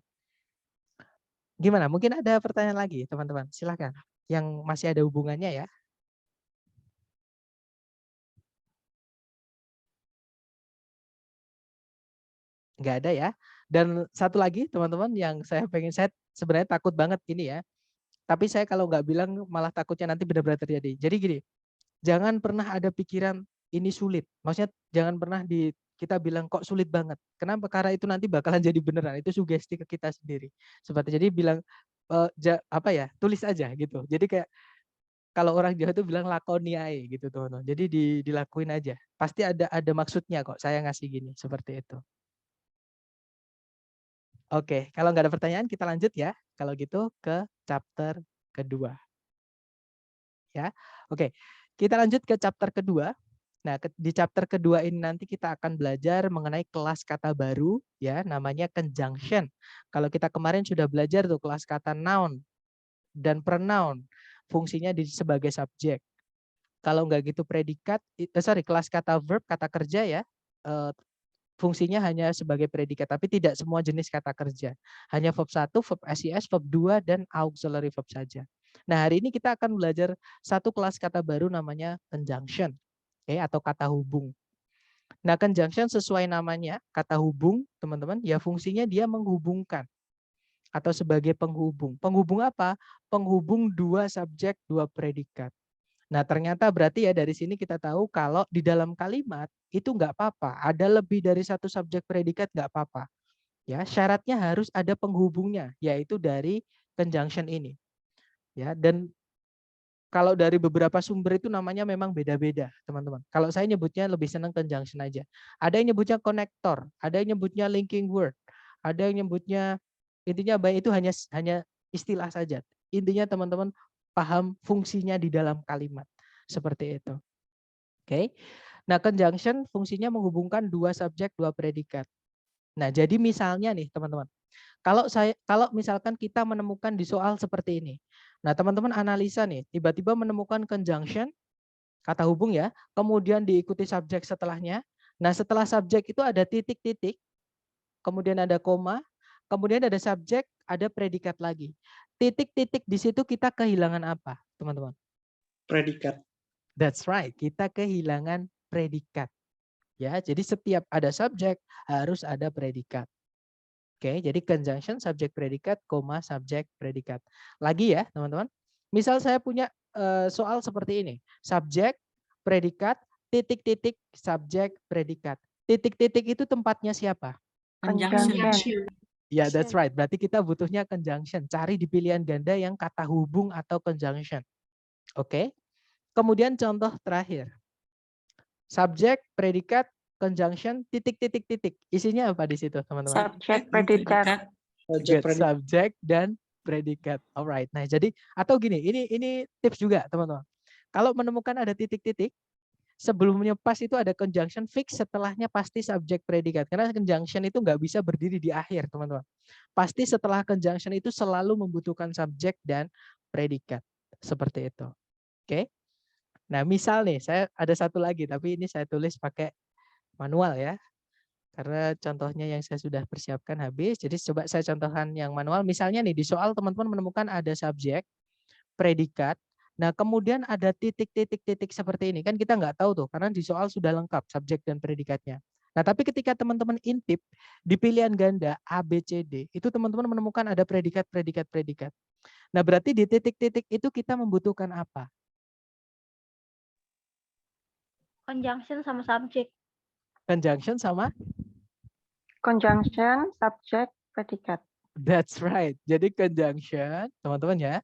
Gimana? Mungkin ada pertanyaan lagi, teman-teman. Silakan. Yang masih ada hubungannya ya. Nggak ada ya. Dan satu lagi teman-teman yang saya sebenarnya takut banget ini ya. Tapi saya kalau nggak bilang malah takutnya nanti benar-benar terjadi. Jadi gini, jangan pernah ada pikiran ini sulit. Maksudnya jangan pernah kita bilang kok sulit banget. Kenapa? Karena itu nanti bakalan jadi beneran. Itu sugesti ke kita sendiri. Seperti jadi bilang tulis aja gitu. Jadi kayak kalau orang Jawa itu bilang lakoni ae gitu teman-teman. Jadi dilakuin aja. Pasti ada maksudnya kok saya ngasih gini seperti itu. Oke, kalau nggak ada pertanyaan kita lanjut ya. Kalau gitu ke chapter kedua. Ya, oke. Kita lanjut ke chapter kedua. Nah, di chapter kedua ini nanti kita akan belajar mengenai kelas kata baru ya, namanya conjunction. Kalau kita kemarin sudah belajar tuh kelas kata noun dan pronoun, fungsinya sebagai subjek. Kalau nggak gitu predikat, kelas kata verb, kata kerja ya, fungsinya hanya sebagai predikat, tapi tidak semua jenis kata kerja. Hanya verb 1, verb SIS, verb 2, dan auxiliary verb saja. Nah, hari ini kita akan belajar satu kelas kata baru namanya conjunction, atau kata hubung. Nah, conjunction sesuai namanya, kata hubung, teman-teman, ya fungsinya dia menghubungkan atau sebagai penghubung. Penghubung apa? Penghubung dua subjek, dua predikat. Nah, ternyata berarti ya dari sini kita tahu kalau di dalam kalimat itu nggak apa-apa. Ada lebih dari satu subjek predikat nggak apa-apa. Ya, syaratnya harus ada penghubungnya, yaitu dari conjunction ini. Ya, dan kalau dari beberapa sumber itu namanya memang beda-beda, teman-teman. Kalau saya nyebutnya lebih senang conjunction aja. Ada yang nyebutnya connector, ada yang nyebutnya linking word, ada yang nyebutnya, intinya itu hanya istilah saja. Intinya teman-teman paham fungsinya di dalam kalimat. Seperti itu. Oke. Nah, conjunction fungsinya menghubungkan dua subjek, dua predikat. Nah, jadi misalnya nih, teman-teman. Kalau misalkan kita menemukan di soal seperti ini. Nah, teman-teman analisa nih, tiba-tiba menemukan conjunction, kata hubung ya, kemudian diikuti subjek setelahnya. Nah, setelah subjek itu ada titik-titik, kemudian ada koma, kemudian ada subjek, ada predikat lagi. Titik-titik di situ kita kehilangan apa, teman-teman? Predikat. That's right, kita kehilangan predikat. Ya, jadi setiap ada subjek harus ada predikat. Oke, jadi conjunction subjek predikat, koma subjek predikat. Lagi ya, teman-teman. Misal saya punya soal seperti ini. Subjek, predikat, titik-titik, subjek, predikat. Titik-titik itu tempatnya siapa? Conjunction. Ya, that's right. Berarti kita butuhnya conjunction. Cari di pilihan ganda yang kata hubung atau conjunction. Oke. Kemudian contoh terakhir. Subjek, predikat, conjunction, titik-titik-titik. Isinya apa di situ, teman-teman? Subjek, predikat. Subjek dan predikat. Alright. Nah, jadi atau gini, ini tips juga, teman-teman. Kalau menemukan ada titik-titik, sebelumnya pas itu ada conjunction fix, setelahnya pasti subjek predikat. Karena conjunction itu nggak bisa berdiri di akhir, teman-teman. Pasti setelah conjunction itu selalu membutuhkan subjek dan predikat. Seperti itu. Oke. Nah, misal nih, saya ada satu lagi, tapi ini saya tulis pakai manual ya. Karena contohnya yang saya sudah persiapkan habis. Jadi coba saya contohkan yang manual. Misalnya nih, di soal teman-teman menemukan ada subjek, predikat. Nah, kemudian ada titik-titik-titik seperti ini. Kan kita nggak tahu tuh, karena di soal sudah lengkap subjek dan predikatnya. Nah, tapi ketika teman-teman intip di pilihan ganda A, B, C, D, itu teman-teman menemukan ada predikat, predikat, predikat. Nah, berarti di titik-titik itu kita membutuhkan apa? Conjunction sama subjek. Conjunction sama? Conjunction, subjek, predikat. That's right. Jadi conjunction, teman-teman ya.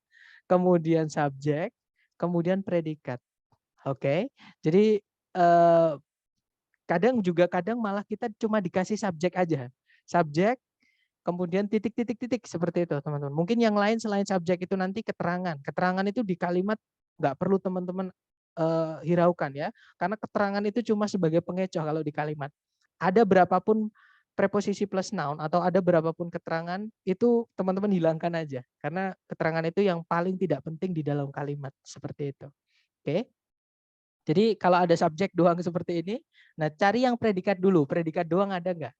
Kemudian subjek, kemudian predikat. Oke. Jadi kadang malah kita cuma dikasih subjek aja. Subjek, kemudian titik-titik-titik seperti itu, teman-teman. Mungkin yang lain selain subjek itu nanti keterangan. Keterangan itu di kalimat nggak perlu teman-teman hiraukan ya. Karena keterangan itu cuma sebagai pengecoh kalau di kalimat. Ada berapapun preposisi plus noun atau ada berapapun keterangan itu teman-teman hilangkan aja. Karena keterangan itu yang paling tidak penting di dalam kalimat. Seperti itu. Oke. Jadi kalau ada subjek doang seperti ini, nah cari yang predikat dulu. Predikat doang ada nggak?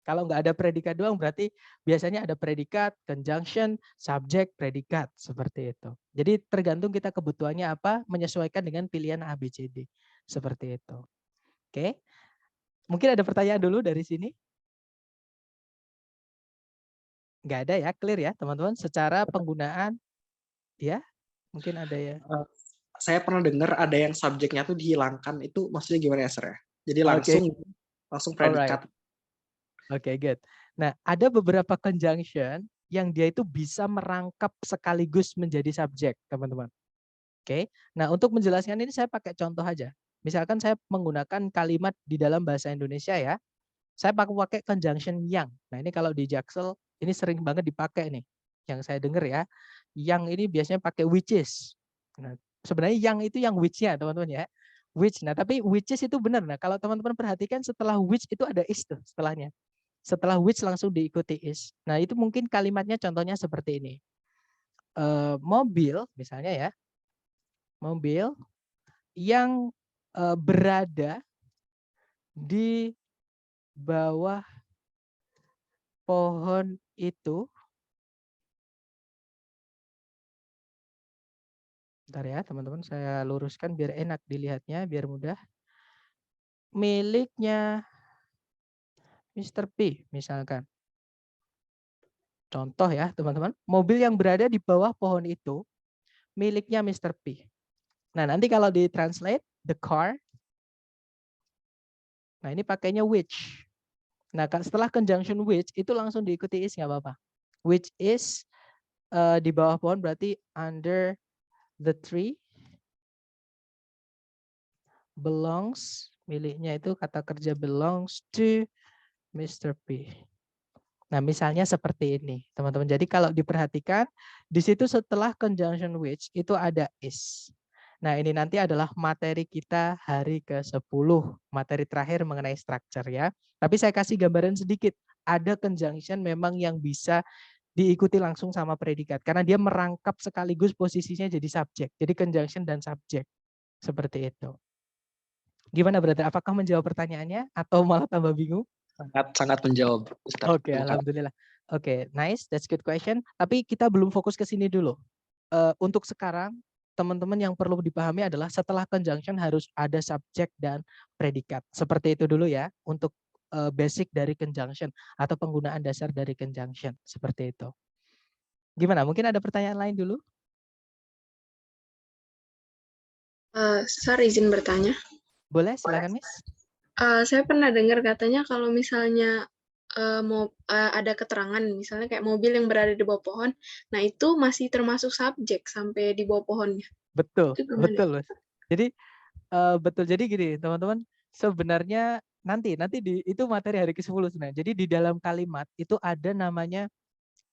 Kalau nggak ada predikat doang berarti biasanya ada predikat, conjunction, subjek, predikat. Seperti itu. Jadi tergantung kita kebutuhannya apa, menyesuaikan dengan pilihan A, B, C, D. Seperti itu. Oke. Mungkin ada pertanyaan dulu dari sini? Nggak ada ya, clear ya teman-teman. Secara penggunaan, ya mungkin ada ya. Saya pernah dengar ada yang subjeknya tuh dihilangkan. Itu maksudnya gimana ya, Sir? Jadi langsung predikat. Oke, good. Nah, ada beberapa conjunction yang dia itu bisa merangkap sekaligus menjadi subjek, teman-teman. Oke. Nah, untuk menjelaskan ini saya pakai contoh aja. Misalkan saya menggunakan kalimat di dalam bahasa Indonesia ya. Saya pakai conjunction yang. Nah, ini kalau di Jaksel ini sering banget dipakai nih. Yang saya dengar ya. Yang ini biasanya pakai which is. Nah, sebenarnya yang itu yang which-nya, teman-teman ya. Which. Nah, tapi which is itu benar. Nah, kalau teman-teman perhatikan setelah which itu ada is tuh setelahnya. Setelah which langsung diikuti is. Nah, itu mungkin kalimatnya contohnya seperti ini. Mobil misalnya ya. Mobil yang berada di bawah pohon itu. Bentar ya teman-teman, saya luruskan biar enak dilihatnya, biar mudah. Miliknya Mr. P misalkan. Contoh ya teman-teman, mobil yang berada di bawah pohon itu miliknya Mr. P. Nah nanti kalau ditranslate the car, nah ini pakainya which. Nah setelah conjunction which itu langsung diikuti is nggak apa-apa. Which is di bawah pohon berarti under the tree, belongs, miliknya itu kata kerja belongs to Mr. P. Nah, misalnya seperti ini, teman-teman. Jadi kalau diperhatikan, di situ setelah conjunction which itu ada is. Nah, ini nanti adalah materi kita hari ke-10, materi terakhir mengenai structure ya. Tapi saya kasih gambaran sedikit. Ada conjunction memang yang bisa diikuti langsung sama predikat karena dia merangkap sekaligus posisinya jadi subjek. Jadi conjunction dan subjek. Seperti itu. Gimana berarti? Apakah menjawab pertanyaannya atau malah tambah bingung? Sangat menjawab, Mister. Oke, alhamdulillah. Oke, nice, that's good question. Tapi kita belum fokus ke sini dulu. Untuk sekarang, teman-teman yang perlu dipahami adalah setelah conjunction harus ada subjek dan predikat. Seperti itu dulu ya, untuk basic dari conjunction atau penggunaan dasar dari conjunction. Seperti itu. Gimana? Mungkin ada pertanyaan lain dulu? Sar izin bertanya. Boleh, silakan Miss. Saya pernah dengar katanya kalau misalnya ada keterangan, misalnya kayak mobil yang berada di bawah pohon, nah itu masih termasuk subjek sampai di bawah pohonnya. Betul, Itu gimana? betul, Mas. Jadi betul. Jadi gini, teman-teman, sebenarnya nanti itu materi hari ke-10 sebenarnya. Jadi di dalam kalimat itu ada namanya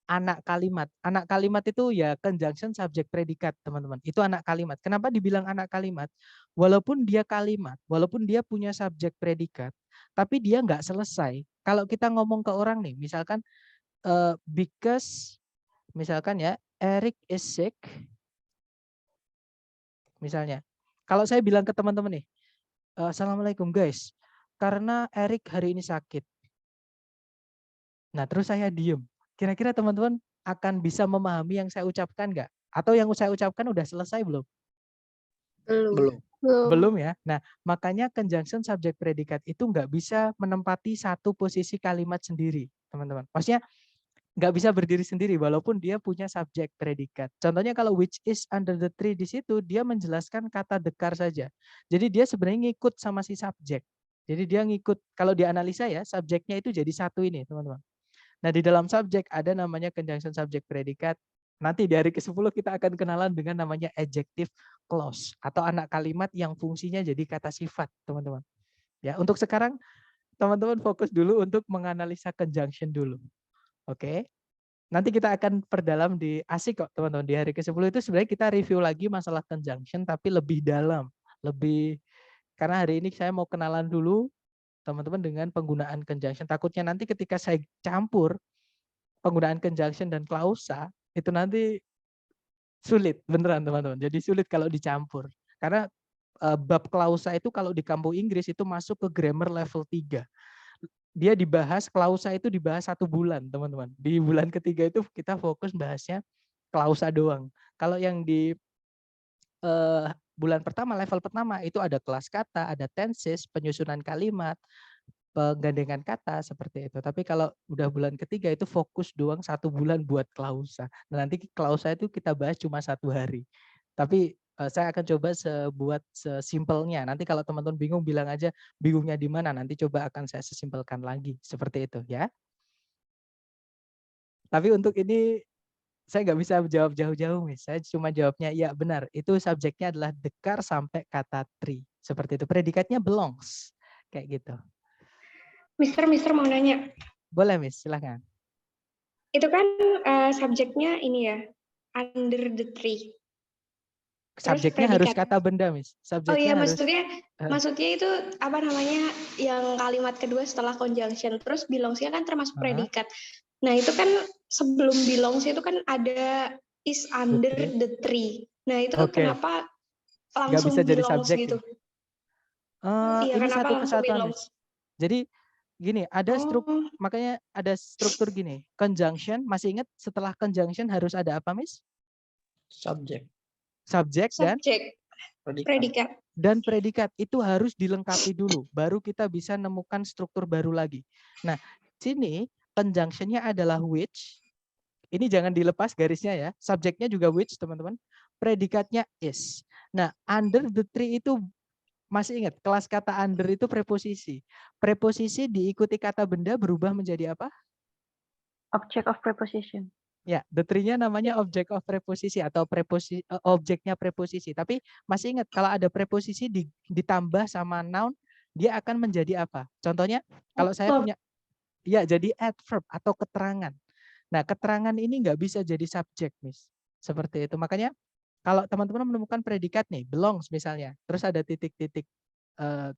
anak kalimat. Anak kalimat itu ya conjunction subjek predikat, teman-teman. Itu anak kalimat. Kenapa dibilang anak kalimat? Walaupun dia kalimat, walaupun dia punya subjek predikat, tapi dia nggak selesai. Kalau kita ngomong ke orang nih, misalkan because, misalkan ya, Eric is sick. Misalnya, kalau saya bilang ke teman-teman nih, Assalamualaikum guys, karena Eric hari ini sakit. Nah terus saya diem. Kira-kira teman-teman akan bisa memahami yang saya ucapkan nggak? Atau yang saya ucapkan udah selesai belum? Belum. Belum ya. Nah makanya conjunction subjek predikat itu nggak bisa menempati satu posisi kalimat sendiri, teman-teman. Maksudnya nggak bisa berdiri sendiri walaupun dia punya subjek predikat. Contohnya kalau which is under the tree di situ dia menjelaskan kata the car saja. Jadi dia sebenarnya ngikut sama si subjek. Jadi dia ngikut, kalau dianalisa ya subjeknya itu jadi satu ini, teman-teman. Nah, di dalam subjek ada namanya conjunction subjek predikat. Nanti di hari ke-10 kita akan kenalan dengan namanya adjective clause atau anak kalimat yang fungsinya jadi kata sifat, teman-teman. Ya, untuk sekarang teman-teman fokus dulu untuk menganalisa conjunction dulu. Oke. Nanti kita akan perdalam di asik kok, teman-teman. Di hari ke-10 itu sebenarnya kita review lagi masalah conjunction tapi lebih dalam, lebih karena hari ini saya mau kenalan dulu teman-teman dengan penggunaan conjunction. Takutnya nanti ketika saya campur penggunaan conjunction dan klausa, itu nanti sulit, beneran teman-teman. Jadi sulit kalau dicampur. Karena bab klausa itu kalau di kampus Inggris itu masuk ke grammar level 3. Dia dibahas, klausa itu dibahas 1 bulan, teman-teman. Di bulan ketiga itu kita fokus bahasnya klausa doang. Kalau yang di bulan pertama, level pertama itu ada kelas kata, ada tenses, penyusunan kalimat, penggandengan kata seperti itu. Tapi kalau udah bulan ketiga itu fokus doang 1 bulan buat klausa. Nah, nanti klausa itu kita bahas cuma 1 hari. Tapi saya akan coba buat sesimpelnya. Nanti kalau teman-teman bingung bilang aja bingungnya di mana. Nanti coba akan saya sesimpelkan lagi seperti itu ya. Tapi untuk ini saya nggak bisa jawab jauh-jauh, Miss. Saya cuma jawabnya iya benar. Itu subjeknya adalah the car sampai kata tree. Seperti itu. Predikatnya belongs. Kayak gitu. Mister mau nanya. Boleh, Miss. Silahkan. Itu kan subjeknya ini ya, under the tree. Subjeknya harus kata benda, Miss. Subjeknya harus, maksudnya itu apa namanya yang kalimat kedua setelah conjunction. Terus belongs-nya kan termasuk predikat. Nah itu kan sebelum belongs itu kan ada is under the tree. Nah itu kenapa langsung bisa jadi belongs subjek gitu? ini satu kesatuan. Jadi Gini, ada makanya ada struktur gini. Conjunction, masih ingat setelah conjunction harus ada apa, Miss? Subjek, Subjek dan Subjek, predikat. predikat. predikat itu harus dilengkapi dulu, baru kita bisa nemukan struktur baru lagi. Nah, sini conjunction-nya adalah which. Ini jangan dilepas garisnya ya. Subjeknya juga which, teman-teman. Predikatnya is. Nah, under the tree itu masih ingat, kelas kata under itu preposisi. Preposisi diikuti kata benda berubah menjadi apa? Object of preposition. Ya, the tree-nya namanya object of preposisi atau objeknya preposisi. Tapi masih ingat, kalau ada preposisi ditambah sama noun, dia akan menjadi apa? Contohnya, kalau saya punya, ya jadi adverb atau keterangan. Nah, keterangan ini nggak bisa jadi subjek, Miss. Seperti itu. Makanya, kalau teman-teman menemukan predikat nih, belongs misalnya, terus ada titik-titik,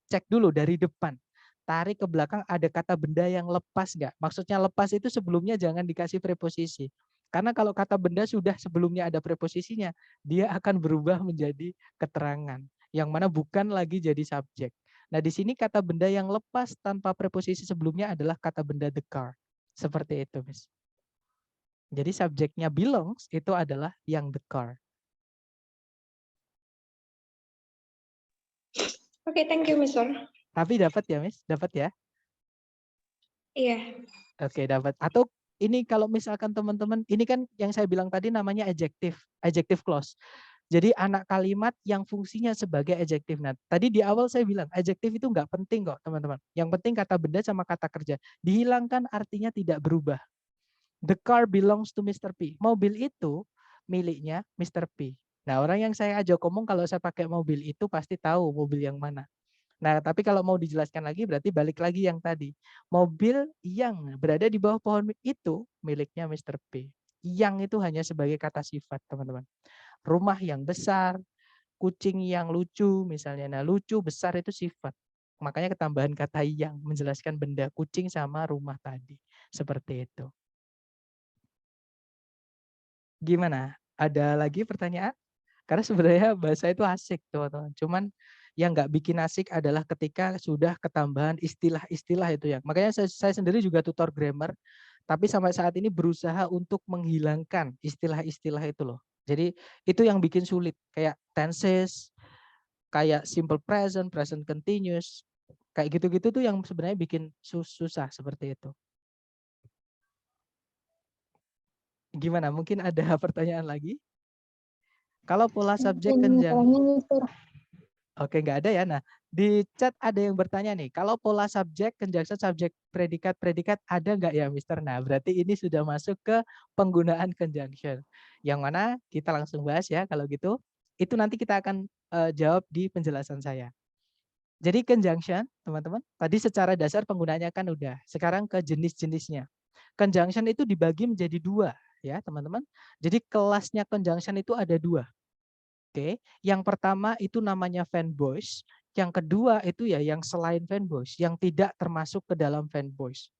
cek dulu dari depan. Tarik ke belakang ada kata benda yang lepas nggak? Maksudnya lepas itu sebelumnya jangan dikasih preposisi. Karena kalau kata benda sudah sebelumnya ada preposisinya, dia akan berubah menjadi keterangan. Yang mana bukan lagi jadi subjek. Nah di sini kata benda yang lepas tanpa preposisi sebelumnya adalah kata benda the car. Seperti itu, Miss. Jadi subjeknya belongs itu adalah yang the car. Oke, thank you, Mister. Tapi dapat ya, Miss? Dapat ya? Iya. Oke, dapat. Atau ini kalau misalkan teman-teman, ini kan yang saya bilang tadi namanya adjective clause. Jadi anak kalimat yang fungsinya sebagai adjective. Nah, tadi di awal saya bilang adjective itu nggak penting kok, teman-teman. Yang penting kata benda sama kata kerja. Dihilangkan artinya tidak berubah. The car belongs to Mr. P. Mobil itu miliknya Mr. P. Nah, orang yang saya ajak ngomong kalau saya pakai mobil itu pasti tahu mobil yang mana. Nah, tapi kalau mau dijelaskan lagi berarti balik lagi yang tadi. Mobil yang berada di bawah pohon itu miliknya Mr. P. Yang itu hanya sebagai kata sifat, teman-teman. Rumah yang besar, kucing yang lucu misalnya. Nah, lucu, besar itu sifat. Makanya ketambahan kata yang menjelaskan benda kucing sama rumah tadi. Seperti itu. Gimana? Ada lagi pertanyaan? Karena sebenarnya bahasa itu asik, teman-teman. Cuman yang nggak bikin asik adalah ketika sudah ketambahan istilah-istilah itu ya. Makanya saya sendiri juga tutor grammar, tapi sampai saat ini berusaha untuk menghilangkan istilah-istilah itu loh. Jadi itu yang bikin sulit, kayak tenses, kayak simple present, present continuous, kayak gitu-gitu tuh yang sebenarnya bikin susah seperti itu. Gimana? Mungkin ada pertanyaan lagi? Kalau pola subjek conjunction. Oke, nggak ada ya. Nah, di chat ada yang bertanya nih, kalau pola subjek, conjunction, subjek, predikat ada nggak ya, Mister? Nah, berarti ini sudah masuk ke penggunaan conjunction. Yang mana kita langsung bahas ya, kalau gitu. Itu nanti kita akan jawab di penjelasan saya. Jadi conjunction, teman-teman, tadi secara dasar penggunaannya kan udah. Sekarang ke jenis-jenisnya. Conjunction itu dibagi menjadi dua, ya, teman-teman. Jadi kelasnya conjunction itu ada dua. Oke, yang pertama itu namanya fan voice, yang kedua itu ya yang selain fan voice, yang tidak termasuk ke dalam fan voice.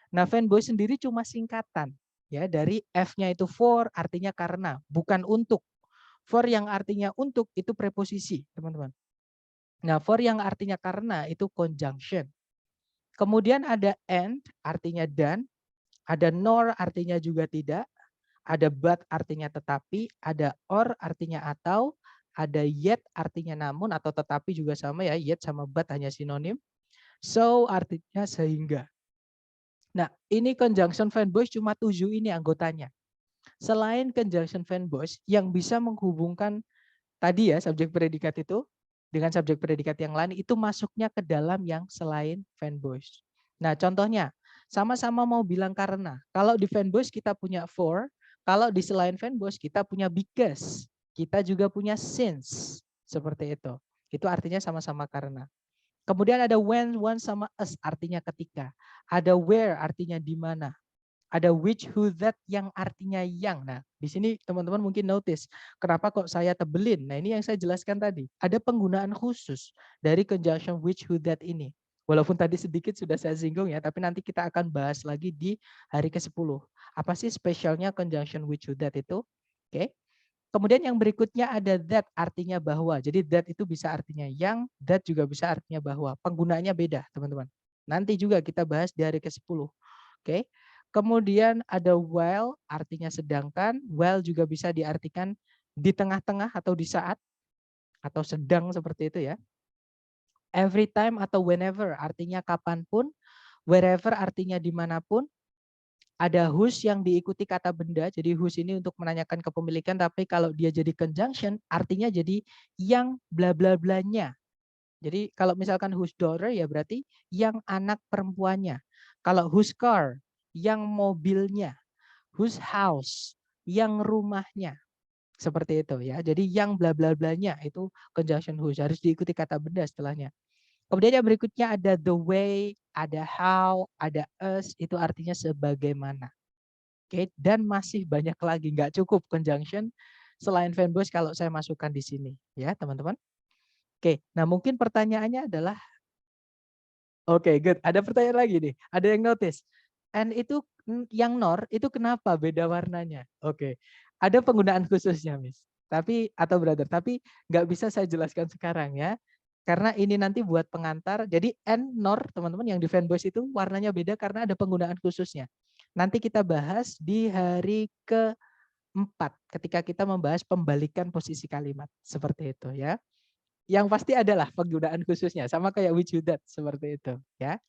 Nah, fan voice sendiri cuma singkatan ya dari F-nya itu for artinya karena, bukan untuk. For yang artinya untuk itu preposisi, teman-teman. Nah, for yang artinya karena itu conjunction. Kemudian ada and artinya dan, ada nor artinya juga tidak, ada but artinya tetapi, ada or artinya atau, ada yet artinya namun atau tetapi juga sama ya, yet sama but hanya sinonim. So artinya sehingga. Nah, ini conjunction fan voice cuma 7 ini anggotanya. Selain conjunction fan voice yang bisa menghubungkan tadi ya subjek predikat itu dengan subjek predikat yang lain itu masuknya ke dalam yang selain fan voice. Nah, contohnya sama-sama mau bilang karena. Kalau di fan voice kita punya for, kalau di selain fan voice kita punya because. Kita juga punya since, seperti itu. Itu artinya sama-sama karena. Kemudian ada when, sama as artinya ketika. Ada where artinya di mana. Ada which, who, that yang artinya yang. Nah, di sini teman-teman mungkin notice kenapa kok saya tebelin. Nah, ini yang saya jelaskan tadi. Ada penggunaan khusus dari conjunction which, who, that ini. Walaupun tadi sedikit sudah saya singgung ya, tapi nanti kita akan bahas lagi di hari ke-10. Apa sih spesialnya conjunction which, who, that itu? Oke. Kemudian yang berikutnya ada that artinya bahwa. Jadi that itu bisa artinya yang, that juga bisa artinya bahwa. Penggunaannya beda, teman-teman. Nanti juga kita bahas di hari ke-10. Oke. Kemudian ada while, artinya sedangkan. While juga bisa diartikan di tengah-tengah atau di saat atau sedang seperti itu ya. Every time atau whenever artinya kapanpun. Wherever artinya dimanapun. Ada whose yang diikuti kata benda. Jadi whose ini untuk menanyakan kepemilikan, tapi kalau dia jadi conjunction artinya jadi yang bla bla blanya. Jadi kalau misalkan whose daughter ya berarti yang anak perempuannya. Kalau whose car yang mobilnya. Whose house yang rumahnya. Seperti itu ya. Jadi yang bla bla blanya itu conjunction whose, harus diikuti kata benda setelahnya. Kemudian yang berikutnya ada the way, ada how, ada us, itu artinya sebagaimana. Oke, dan masih banyak lagi, nggak cukup conjunction selain fanboys kalau saya masukkan di sini ya teman-teman. Oke, nah mungkin pertanyaannya adalah, oke good, ada pertanyaan lagi nih, ada yang notice, and itu yang nor itu kenapa beda warnanya? Oke, ada penggunaan khususnya Miss, tapi atau brother, tapi nggak bisa saya jelaskan sekarang ya. Karena ini nanti buat pengantar. Jadi N, nor teman-teman yang di fanboys itu warnanya beda karena ada penggunaan khususnya. Nanti kita bahas di hari ke-4 ketika kita membahas pembalikan posisi kalimat. Seperti itu ya. Yang pasti adalah penggunaan khususnya. Sama kayak which you that. Seperti itu ya.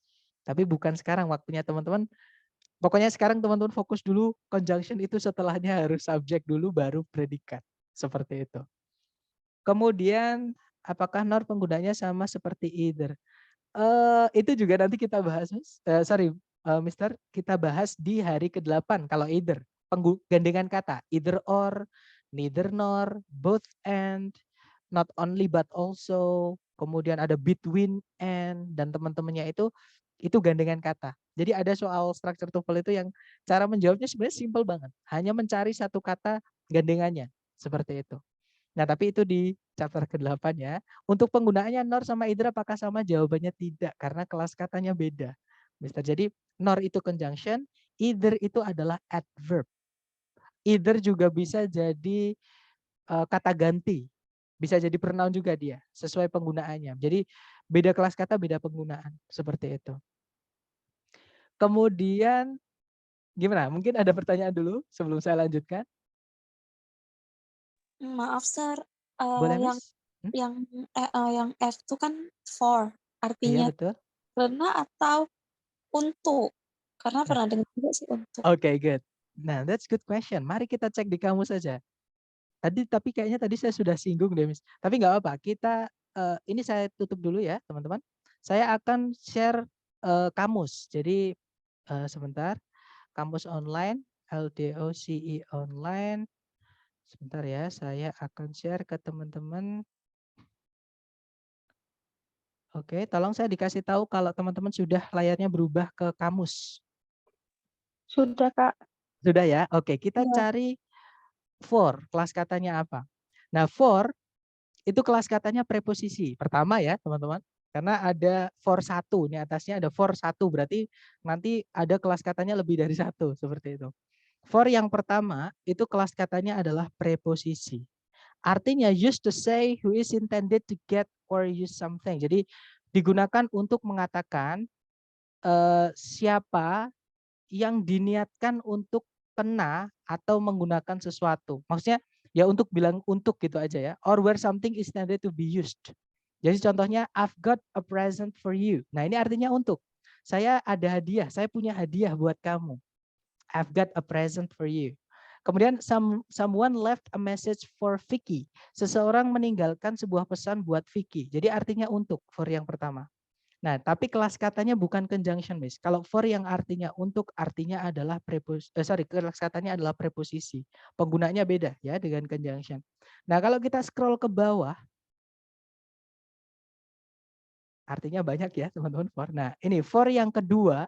Tapi bukan sekarang waktunya teman-teman. Pokoknya sekarang teman-teman fokus dulu. Conjunction itu setelahnya harus subjek dulu baru predikat. Seperti itu. Kemudian apakah nor penggunanya sama seperti either? Itu juga nanti kita bahas, Mister, kita bahas di hari ke-8 kalau either. Gandengan kata, either or, neither nor, both and, not only but also, kemudian ada between and, dan teman-temannya itu gandengan kata. Jadi ada soal structure TOEFL itu yang cara menjawabnya sebenarnya simple banget. Hanya mencari satu kata gandengannya, seperti itu. Nah, tapi itu di chapter ke-8 ya. Untuk penggunaannya nor sama either apakah sama? Jawabannya tidak, karena kelas katanya beda. Mister. Jadi nor itu conjunction, either itu adalah adverb. Either juga bisa jadi kata ganti. Bisa jadi pronoun juga dia, sesuai penggunaannya. Jadi beda kelas kata, beda penggunaan. Seperti itu. Kemudian, gimana? Mungkin ada pertanyaan dulu sebelum saya lanjutkan? Maaf, Sir. Boleh, Yang Miss? yang F itu kan for, Iya, artinya betul. karena atau untuk. Karena Nah. pernah dengar juga sih untuk. Oke, good. Nah, that's good question. Mari kita cek di kamus saja. Tapi kayaknya tadi saya sudah singgung deh, Miss. Tapi nggak apa-apa. Kita ini saya tutup dulu ya, teman-teman. Saya akan share kamus. Jadi sebentar. Kamus online, LDOCE online. Sebentar ya, saya akan share ke teman-teman. Oke, tolong saya dikasih tahu kalau teman-teman sudah layarnya berubah ke kamus. Sudah, Kak. Sudah ya? Oke, kita Iya. cari for, kelas katanya apa? Nah, for itu kelas katanya preposisi. Pertama ya, teman-teman. Karena ada for satu, ini atasnya ada for satu, berarti nanti ada kelas katanya lebih dari satu, seperti itu. For yang pertama, itu kelas katanya adalah preposisi. Artinya used to say who is intended to get or use something. Jadi digunakan untuk mengatakan siapa yang diniatkan untuk kena atau menggunakan sesuatu. Maksudnya ya untuk bilang untuk gitu aja ya. Or where something is intended to be used. Jadi contohnya I've got a present for you. Nah ini artinya untuk. Saya ada hadiah, saya punya hadiah buat kamu. I've got a present for you. Kemudian someone left a message for Vicky. Seseorang meninggalkan sebuah pesan buat Vicky. Jadi artinya untuk for yang pertama. Nah, tapi kelas katanya bukan conjunction, Miss. Kalau for yang artinya untuk, artinya adalah kelas katanya adalah preposisi. Penggunanya beda ya dengan conjunction. Nah, kalau kita scroll ke bawah, artinya banyak ya teman-teman for. Nah, ini for yang kedua,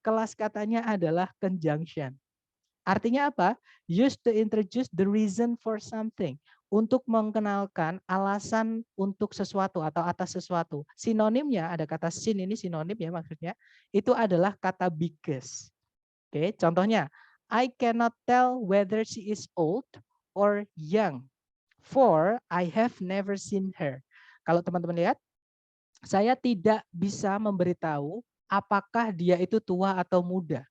kelas katanya adalah conjunction. Artinya apa? Used to introduce the reason for something. Untuk mengenalkan alasan untuk sesuatu atau atas sesuatu. Sinonimnya, ada kata sin, ini sinonim ya maksudnya. Itu adalah kata because. Oke, contohnya, I cannot tell whether she is old or young. For I have never seen her. Kalau teman-teman lihat, saya tidak bisa memberitahu apakah dia itu tua atau muda.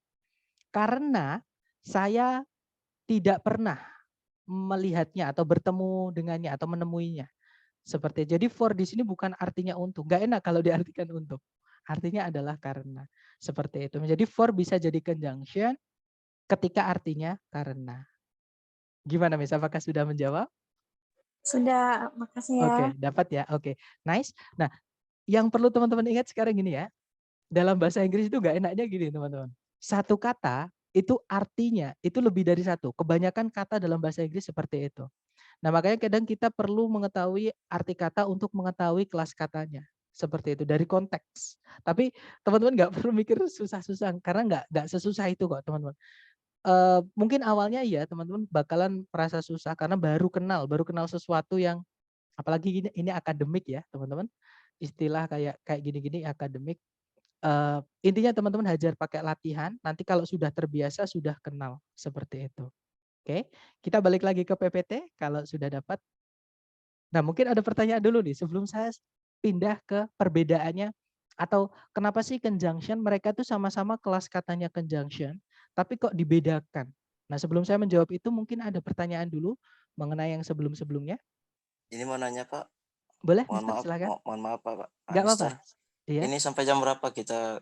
Karena saya tidak pernah melihatnya atau bertemu dengannya atau menemuinya. Seperti jadi for di sini bukan artinya untuk. Nggak enak kalau diartikan untuk. Artinya adalah karena. Seperti itu. Jadi for bisa jadi conjunction ketika artinya karena. Gimana Miss? Apakah sudah menjawab? Sudah, makasih ya. Oke, dapat ya. Oke, nice. Nah, yang perlu teman-teman ingat sekarang gini ya. Dalam bahasa Inggris itu nggak enaknya gini teman-teman. Satu kata itu artinya itu lebih dari satu. Kebanyakan kata dalam bahasa Inggris seperti itu. Nah, makanya kadang kita perlu mengetahui arti kata untuk mengetahui kelas katanya. Seperti itu dari konteks. Tapi teman-teman nggak perlu mikir susah-susah karena nggak sesusah itu kok teman-teman. Mungkin awalnya ya teman-teman bakalan merasa susah karena baru kenal sesuatu yang apalagi ini akademik ya teman-teman. Istilah kayak gini-gini akademik. Intinya teman-teman hajar pakai latihan. Nanti kalau sudah terbiasa sudah kenal seperti itu. Oke, kita balik lagi ke PPT kalau sudah dapat. Nah, mungkin ada pertanyaan dulu nih sebelum saya pindah ke perbedaannya atau kenapa sih conjunction mereka tuh sama-sama kelas katanya conjunction tapi kok dibedakan. Nah, sebelum saya menjawab itu mungkin ada pertanyaan dulu mengenai yang sebelum-sebelumnya. Ini mau nanya Pak. Boleh, Mohon Mister, maaf, silakan. mohon maaf Pak. Nggak apa-apa. Iya. Ini sampai jam berapa kita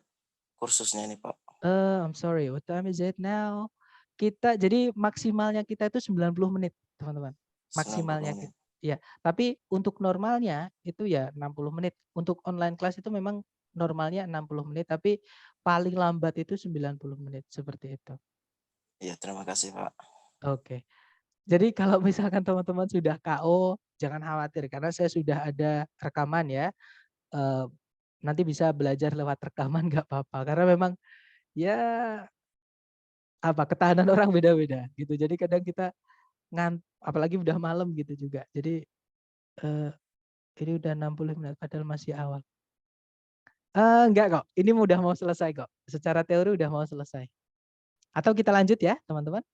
kursusnya ini Pak? I'm sorry, what time is it now? Kita jadi maksimalnya kita itu 90 menit, teman-teman. Maksimalnya 90 menit. kita. Ya, tapi untuk normalnya itu ya 60 menit. Untuk online kelas itu memang normalnya 60 menit, tapi paling lambat itu 90 menit seperti itu. Iya, terima kasih Pak. Oke. Jadi kalau misalkan teman-teman sudah KO, jangan khawatir karena saya sudah ada rekaman ya. Nanti bisa belajar lewat rekaman nggak apa-apa karena memang ya ketahanan orang beda-beda gitu. Jadi kadang kita apalagi udah malam gitu juga. Jadi ini udah 60 menit padahal masih awal. Enggak kok, ini udah mau selesai kok. Secara teori udah mau selesai. Atau kita lanjut ya teman-teman.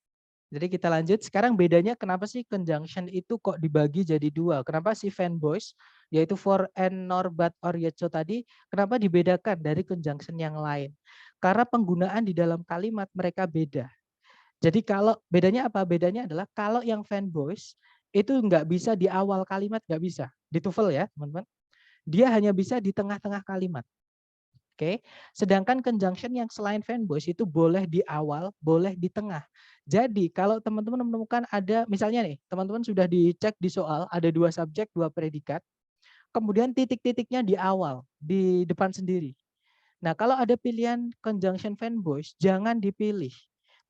Jadi kita lanjut. Sekarang bedanya kenapa sih conjunction itu kok dibagi jadi dua? Kenapa si fanboys yaitu for and nor but or yet so tadi kenapa dibedakan dari conjunction yang lain? Karena penggunaan di dalam kalimat mereka beda. Jadi kalau bedanya apa? Bedanya adalah kalau yang fanboys itu nggak bisa di awal kalimat, nggak bisa. Di TOEFL ya teman-teman. Dia hanya bisa di tengah-tengah kalimat. Oke, sedangkan conjunction yang selain fanboys itu boleh di awal, boleh di tengah. Jadi kalau teman-teman menemukan ada, misalnya nih, teman-teman sudah dicek di soal, ada 2 subjek, 2 predikat, kemudian titik-titiknya di awal, di depan sendiri. Nah, kalau ada pilihan conjunction fanboys, jangan dipilih.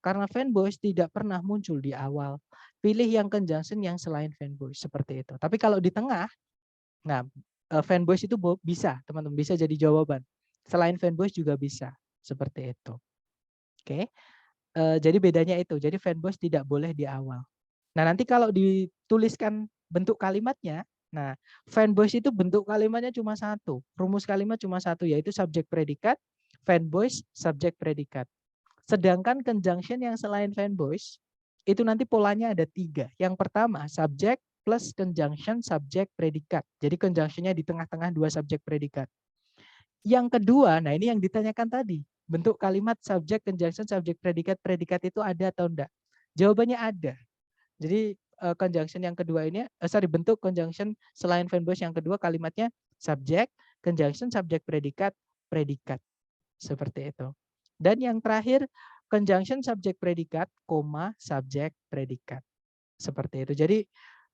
Karena fanboys tidak pernah muncul di awal. Pilih yang conjunction yang selain fanboys, seperti itu. Tapi kalau di tengah, nah fanboys itu bisa, teman-teman, bisa jadi jawaban. Selain fanboys juga bisa, seperti itu. Oke, jadi bedanya itu. Jadi fanboys tidak boleh di awal. Nah, nanti kalau dituliskan bentuk kalimatnya, nah fanboys itu bentuk kalimatnya cuma satu. Rumus kalimat cuma satu, yaitu subjek predikat, fanboys, subjek predikat. Sedangkan conjunction yang selain fanboys, itu nanti polanya ada 3. Yang pertama, subjek plus conjunction subjek predikat. Jadi conjunctionnya di tengah-tengah 2 subjek predikat. Yang kedua, nah ini yang ditanyakan tadi. Bentuk kalimat subjek, conjunction, subjek, predikat. Predikat itu ada atau enggak? Jawabannya ada. Jadi conjunction yang kedua ini, bentuk conjunction selain fanboys yang kedua kalimatnya subjek, conjunction, subjek, predikat, predikat. Seperti itu. Dan yang terakhir, conjunction, subjek, predikat, koma, subjek, predikat. Seperti itu. Jadi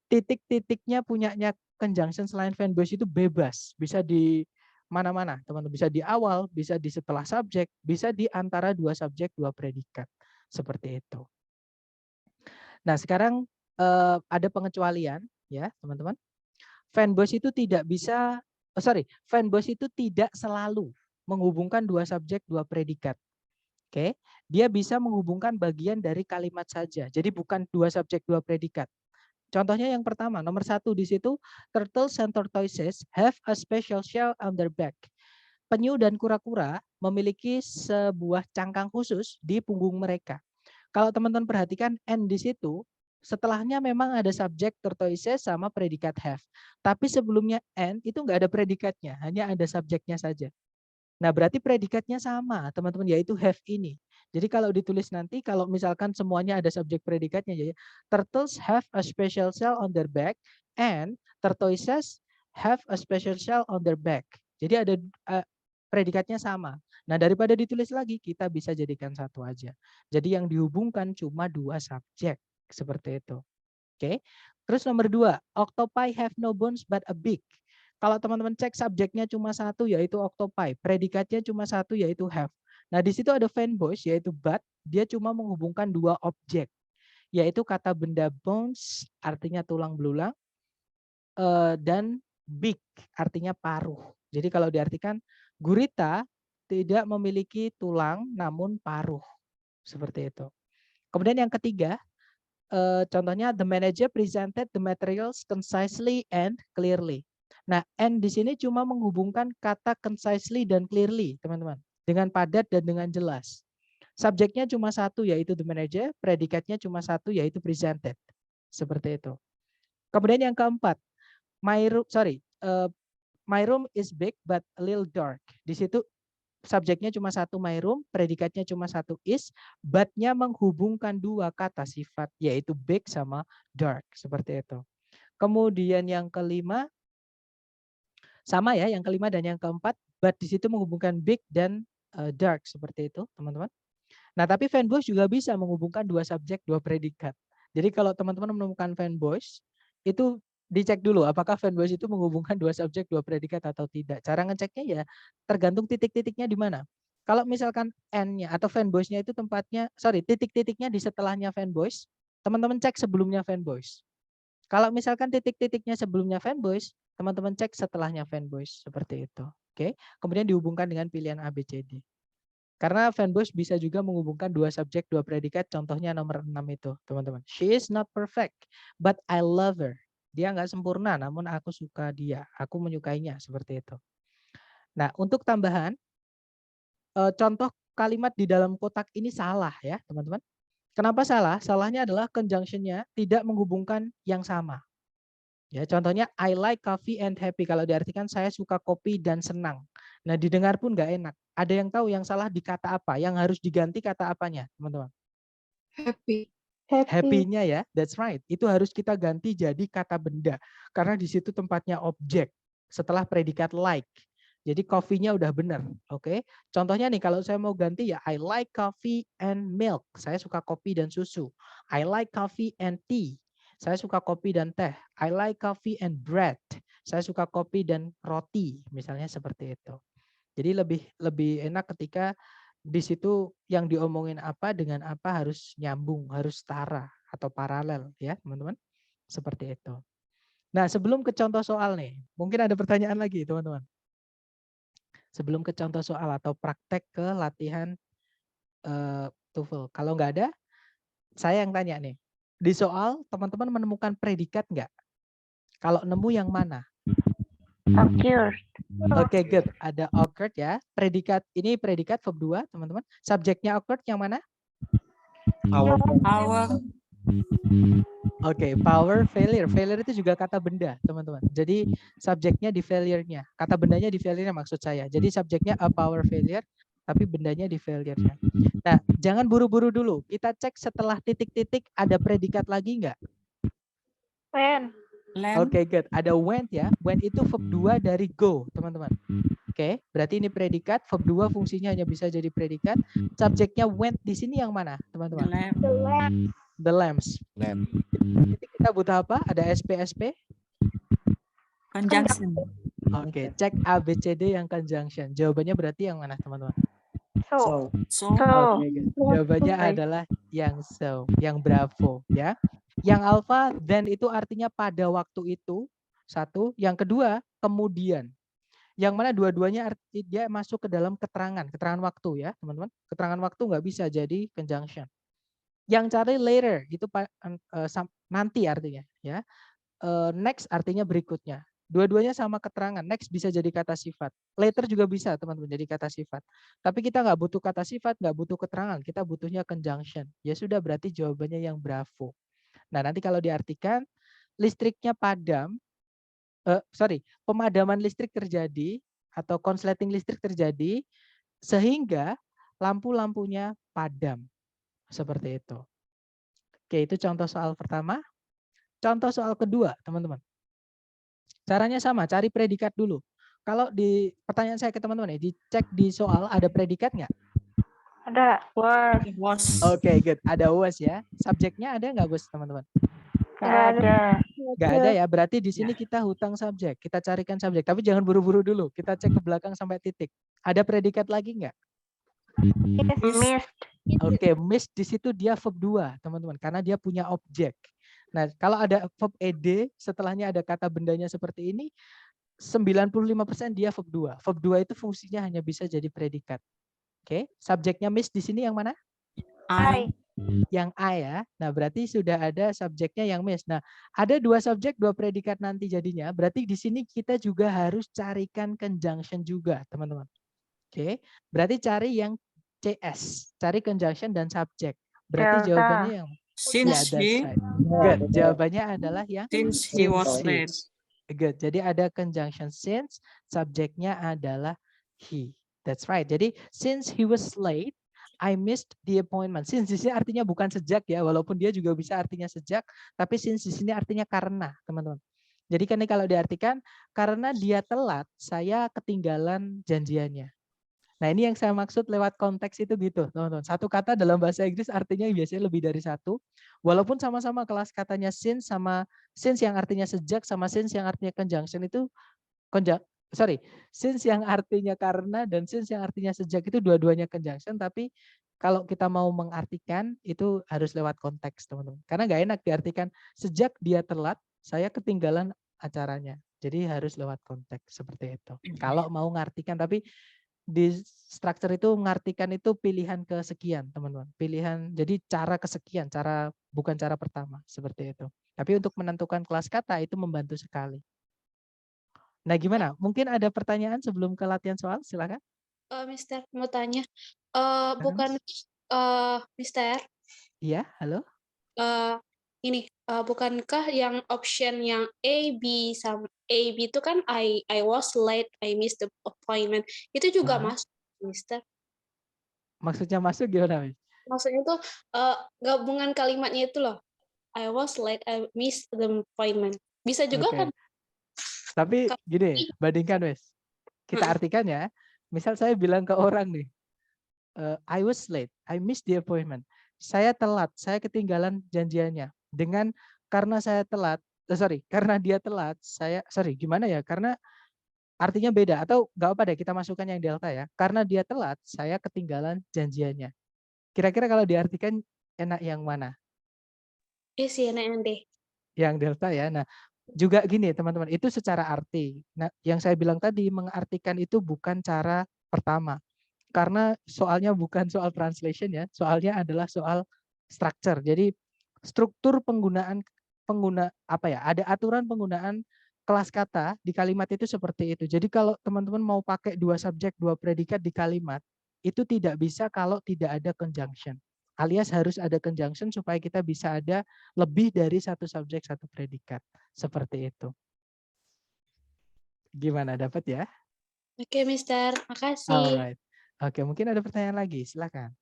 titik-titiknya punyanya conjunction selain fanboys itu bebas. Bisa di mana-mana, teman-teman. Bisa di awal, bisa di setelah subjek, bisa di antara 2 subjek, 2 predikat. Seperti itu. Nah, sekarang ada pengecualian ya, teman-teman. Fanboys itu tidak bisa, fanboys itu tidak selalu menghubungkan 2 subjek, 2 predikat. Oke, dia bisa menghubungkan bagian dari kalimat saja. Jadi bukan 2 subjek, 2 predikat. Contohnya yang pertama, nomor 1 di situ, turtles and tortoises have a special shell on their back. Penyu dan kura-kura memiliki sebuah cangkang khusus di punggung mereka. Kalau teman-teman perhatikan and di situ, setelahnya memang ada subjek tortoises sama predikat have. Tapi sebelumnya and itu nggak ada predikatnya, hanya ada subjeknya saja. Nah, berarti predikatnya sama, teman-teman, yaitu have ini. Jadi kalau ditulis nanti, kalau misalkan semuanya ada subjek predikatnya, jadi turtles have a special shell on their back and tortoises have a special shell on their back. Jadi ada predikatnya sama. Nah, daripada ditulis lagi, kita bisa jadikan satu aja. Jadi yang dihubungkan cuma dua subjek, seperti itu. Oke. Terus nomor 2, octopi have no bones but a beak. Kalau teman-teman cek subjeknya cuma satu, yaitu octopi. Predikatnya cuma satu, yaitu have. Nah, di situ ada fanboys, yaitu but. Dia cuma menghubungkan dua objek, yaitu kata benda bones, artinya tulang belulang, dan beak, artinya paruh. Jadi kalau diartikan, gurita tidak memiliki tulang, namun paruh. Seperti itu. Kemudian yang ketiga, contohnya, the manager presented the materials concisely and clearly. Nah, and di sini cuma menghubungkan kata concisely dan clearly, teman-teman, dengan padat dan dengan jelas. Subjeknya cuma satu, yaitu the manager. Predikatnya cuma satu, yaitu presented. Seperti itu. Kemudian yang keempat, my room is big but a little dark. Di situ subjeknya cuma satu, my room. Predikatnya cuma satu, is. But-nya menghubungkan dua kata sifat, yaitu big sama dark. Seperti itu. Kemudian yang kelima, sama ya, yang kelima dan yang keempat, but di situ menghubungkan big dan dark, seperti itu, teman-teman. Nah, tapi fanboys juga bisa menghubungkan dua subjek, dua predikat. Jadi kalau teman-teman menemukan fanboys, itu dicek dulu apakah fanboys itu menghubungkan dua subjek, dua predikat atau tidak. Cara ngeceknya ya tergantung titik-titiknya di mana. Kalau misalkan N-nya atau fanboys-nya itu tempatnya, titik-titiknya di setelahnya fanboys, teman-teman cek sebelumnya fanboys. Kalau misalkan titik-titiknya sebelumnya fanboys, teman-teman cek setelahnya fanboys, seperti itu. Oke. Kemudian dihubungkan dengan pilihan ABCD. Karena fanboys bisa juga menghubungkan dua subjek, dua predikat, contohnya nomor 6 itu, teman-teman. She is not perfect, but I love her. Dia nggak sempurna, namun aku suka dia. Aku menyukainya, seperti itu. Nah, untuk tambahan, contoh kalimat di dalam kotak ini salah ya, teman-teman. Kenapa salah? Salahnya adalah conjunction-nya tidak menghubungkan yang sama. Ya, contohnya I like coffee and happy. Kalau diartikan saya suka kopi dan senang. Nah, didengar pun nggak enak. Ada yang tahu yang salah di kata apa? Yang harus diganti kata apanya, teman-teman? Happy. Happy-nya ya, that's right. Itu harus kita ganti jadi kata benda. Karena di situ tempatnya objek setelah predikat like. Jadi coffee-nya udah benar, oke? Contohnya nih, kalau saya mau ganti ya I like coffee and milk. Saya suka kopi dan susu. I like coffee and tea. Saya suka kopi dan teh. I like coffee and bread. Saya suka kopi dan roti, misalnya seperti itu. Jadi lebih enak ketika di situ yang diomongin apa dengan apa harus nyambung, harus setara atau paralel ya, teman-teman. Seperti itu. Nah, sebelum ke contoh soal nih, mungkin ada pertanyaan lagi, teman-teman. Sebelum ke contoh soal atau praktek ke latihan TOEFL. Kalau nggak ada, saya yang tanya nih. Di soal, teman-teman menemukan predikat nggak? Kalau nemu yang mana? Occurred. Oke, good. Ada occurred ya. Predikat, ini predikat verb 2, teman-teman. Subjeknya occurred yang mana? Power. Oke, power, failure. Failure itu juga kata benda, teman-teman. Jadi subjeknya di failure-nya. Kata bendanya di failure-nya maksud saya. Jadi subjeknya a power failure, tapi bendanya di failure-nya. Nah, jangan buru-buru dulu. Kita cek setelah titik-titik ada predikat lagi nggak? When. Oke, good. Ada went ya. Went itu verb 2 dari go, teman-teman. Oke, berarti ini predikat. Verb 2 fungsinya hanya bisa jadi predikat. Subjeknya went di sini yang mana, teman-teman? The lambs. Jadi kita butuh apa? Ada SP. Conjunction. Oke, cek ABCD yang conjunction. Jawabannya berarti yang mana, teman-teman? So. So, Oke, good. Jawabannya adalah yang so, yang bravo ya. Yang alpha then itu artinya pada waktu itu, satu. Yang kedua, kemudian. Yang mana dua-duanya dia masuk ke dalam keterangan waktu ya, teman-teman. Keterangan waktu nggak bisa jadi conjunction. Yang cari later itu nanti artinya ya. Next artinya berikutnya. Dua-duanya sama keterangan. Next bisa jadi kata sifat. Later juga bisa teman-teman jadi kata sifat. Tapi kita nggak butuh kata sifat, nggak butuh keterangan. Kita butuhnya conjunction. Ya sudah, berarti jawabannya yang bravo. Nah, nanti kalau diartikan listriknya padam, pemadaman listrik terjadi atau konsleting listrik terjadi sehingga lampu-lampunya padam. Seperti itu. Oke, itu contoh soal pertama. Contoh soal kedua, teman-teman. Caranya sama, cari predikat dulu. Kalau di pertanyaan saya ke teman-teman ya, dicek di soal ada predikat nggak? Ada. Was. Was. Oke, good. Ada was ya. Subjeknya ada nggak, Gus, teman-teman? Nggak ada. Nggak ada ya. Berarti di sini kita hutang subjek. Kita carikan subjek. Tapi jangan buru-buru dulu. Kita cek ke belakang sampai titik. Ada predikat lagi nggak? Missed. Oke, miss di situ dia verb 2, teman-teman. Karena dia punya objek. Nah, kalau ada verb ed, setelahnya ada kata bendanya seperti ini, 95% dia verb 2. Verb 2 itu fungsinya hanya bisa jadi predikat. Oke, subjeknya miss di sini yang mana? I. Yang A ya. Nah, berarti sudah ada subjeknya yang miss. Nah, ada 2 subjek, 2 predikat nanti jadinya. Berarti di sini kita juga harus carikan conjunction juga, teman-teman. Oke, berarti cari yang CS, cari conjunction dan subjek. Berarti Delta. jawabannya yang Since that's he, right. Good. Jawabannya adalah yang since he was since late. Good. Jadi ada conjunction since, subjeknya adalah he. That's right. Jadi since he was late, I missed the appointment. Since di sini artinya bukan sejak ya, walaupun dia juga bisa artinya sejak, tapi since di sini artinya karena, teman-teman. Jadi kan ini kalau diartikan karena dia telat, saya ketinggalan janjiannya. Nah, ini yang saya maksud lewat konteks itu gitu, teman-teman. Satu kata dalam bahasa Inggris artinya biasanya lebih dari satu. Walaupun sama-sama kelas katanya since sama since yang artinya sejak sama since yang artinya conjunction itu since yang artinya karena dan since yang artinya sejak itu dua-duanya conjunction, tapi kalau kita mau mengartikan itu harus lewat konteks, teman-teman. Karena nggak enak diartikan sejak dia telat, saya ketinggalan acaranya. Jadi harus lewat konteks seperti itu. Kalau mau mengartikan, tapi di structure itu mengartikan itu pilihan kesekian, teman-teman. Pilihan, jadi cara kesekian, bukan cara pertama, seperti itu. Tapi untuk menentukan kelas kata itu membantu sekali. Nah, gimana? Mungkin ada pertanyaan sebelum ke latihan soal? Silakan. Mister, mau tanya. Bukan, Mister, Iya, halo. bukankah yang option yang A, B sama A, B itu kan I was late, I missed the appointment. Itu juga masuk, Mister. Maksudnya masuk gimana, Miss? Maksudnya tuh gabungan kalimatnya itu loh. I was late, I missed the appointment. Bisa juga kan? Tapi gini, bandingkan, Miss. Kita artikan ya. Misal saya bilang ke orang nih, I was late, I missed the appointment. Saya telat, saya ketinggalan janjiannya. Dengan karena saya telat, karena dia telat, gimana ya? Karena artinya beda atau nggak apa deh kita masukkan yang delta ya. Karena dia telat, saya ketinggalan janjiannya. Kira-kira kalau diartikan enak yang mana? Sih, enak yang D. Yang delta ya. Nah, juga gini teman-teman, itu secara arti. Nah, yang saya bilang tadi mengartikan itu bukan cara pertama. Karena soalnya bukan soal translation ya, soalnya adalah soal structure. Jadi struktur ada aturan penggunaan kelas kata di kalimat itu seperti itu. Jadi kalau teman-teman mau pakai 2 subjek, 2 predikat di kalimat, itu tidak bisa kalau tidak ada conjunction. Alias harus ada conjunction supaya kita bisa ada lebih dari 1 subjek, 1 predikat. Seperti itu. Gimana, dapat ya? Oke, Mister. Makasih. Alright. Oke, mungkin ada pertanyaan lagi. Silakan.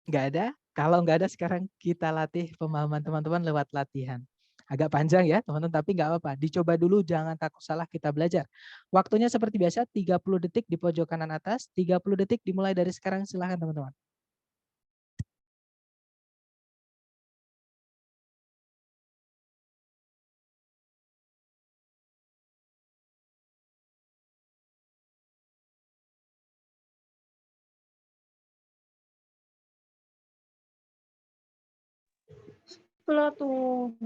Nggak ada? Kalau nggak ada, sekarang kita latih pemahaman teman-teman lewat latihan. Agak panjang ya teman-teman, tapi nggak apa-apa. Dicoba dulu, jangan takut salah, kita belajar. Waktunya seperti biasa, 30 detik di pojok kanan atas, 30 detik dimulai dari sekarang, silahkan teman-teman. Itulah tuh.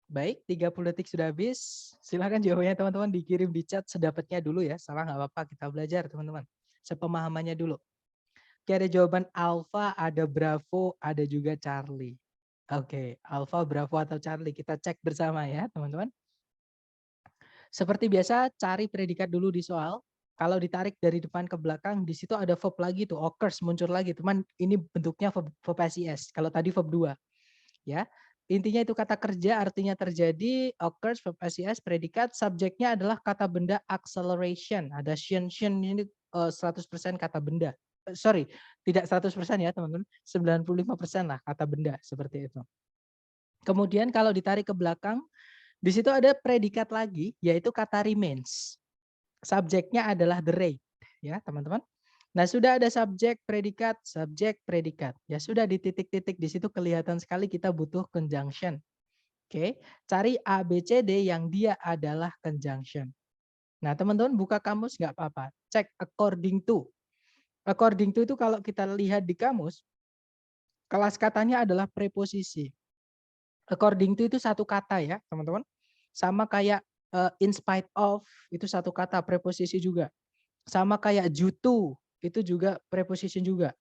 Baik, 30 detik sudah habis. Silahkan jawabannya teman-teman dikirim di chat sedapatnya dulu ya. Salah nggak apa-apa, kita belajar teman-teman. Sepemahamannya dulu. Oke, ada jawaban Alpha, ada Bravo, ada juga Charlie. Oke, Alpha, Bravo, atau Charlie. Kita cek bersama ya teman-teman. Seperti biasa, cari predikat dulu di soal. Kalau ditarik dari depan ke belakang, di situ ada verb lagi tuh, occurs muncul lagi. Teman, ini bentuknya verb SES. Kalau tadi verb 2. Ya. Intinya itu kata kerja artinya terjadi, occurs, verb SES, predikat, subjeknya adalah kata benda acceleration. Ada shin ini 100% kata benda. Sorry, tidak 100% ya teman-teman. 95% lah kata benda seperti itu. Kemudian kalau ditarik ke belakang, di situ ada predikat lagi, yaitu kata remains. Subjeknya adalah the rate, ya teman-teman. Nah sudah ada subjek, predikat, ya sudah di titik-titik di situ kelihatan sekali kita butuh conjunction. Oke, cari A, B, C, D yang dia adalah conjunction. Nah teman-teman buka kamus nggak apa-apa, cek according to. According to itu kalau kita lihat di kamus, kelas katanya adalah preposisi. According to itu satu kata ya teman-teman. Sama kayak in spite of itu satu kata preposisi juga. Sama kayak due to itu juga preposition juga.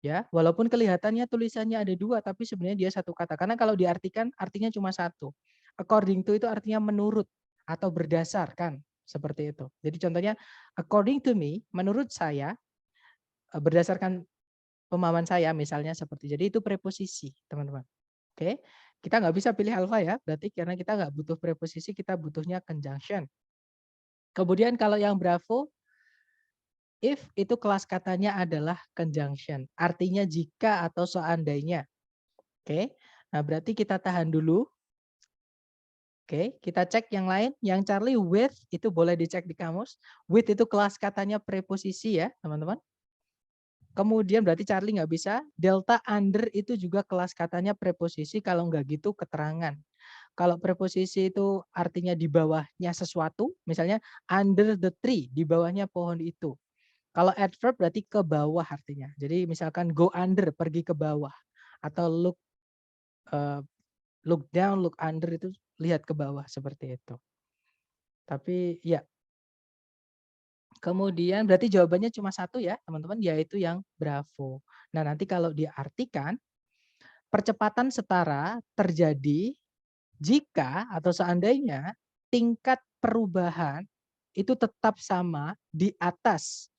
Ya, walaupun kelihatannya tulisannya ada 2 tapi sebenarnya dia satu kata. Karena kalau diartikan artinya cuma satu. According to itu artinya menurut atau berdasarkan seperti itu. Jadi contohnya according to me, menurut saya berdasarkan pemahaman saya misalnya seperti. Jadi itu preposisi, teman-teman. Oke. Kita nggak bisa pilih alfa ya, berarti karena kita nggak butuh preposisi, kita butuhnya conjunction. Kemudian kalau yang bravo, if itu kelas katanya adalah conjunction. Artinya jika atau seandainya. Oke, nah berarti kita tahan dulu. Oke, kita cek yang lain. Yang Charlie with itu boleh dicek di kamus. With itu kelas katanya preposisi ya teman-teman. Kemudian berarti Charlie nggak bisa. Delta under itu juga kelas katanya preposisi. Kalau nggak gitu keterangan. Kalau preposisi itu artinya di bawahnya sesuatu. Misalnya under the tree. Di bawahnya pohon itu. Kalau adverb berarti ke bawah artinya. Jadi misalkan go under, pergi ke bawah. Atau look down, look under itu lihat ke bawah seperti itu. Tapi ya. Kemudian berarti jawabannya cuma satu ya teman-teman, yaitu yang bravo. Nah nanti kalau diartikan, percepatan setara terjadi jika atau seandainya tingkat perubahan itu tetap sama di atas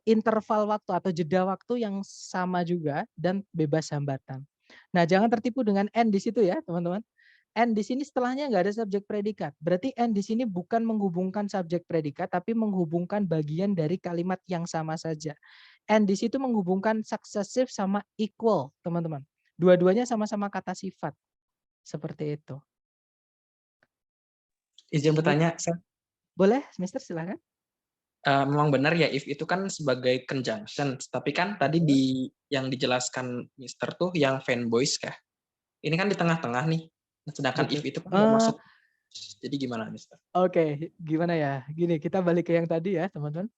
interval waktu atau jeda waktu yang sama juga dan bebas hambatan. Nah jangan tertipu dengan N di situ ya teman-teman. And di sini setelahnya nggak ada subjek predikat. Berarti and di sini bukan menghubungkan subjek predikat, tapi menghubungkan bagian dari kalimat yang sama saja. And di situ menghubungkan successive sama equal, teman-teman. Dua-duanya sama-sama kata sifat. Seperti itu. Izin bertanya, Seth. Boleh, Mister, silakan. Memang benar ya, if itu kan sebagai conjunction. Tapi kan tadi yang dijelaskan Mister tuh yang fanboys kah? Ini kan di tengah-tengah nih. Sedangkan if itu kan nggak masuk. Jadi gimana, Mister? Oke, gimana ya? Gini, kita balik ke yang tadi ya, teman-teman.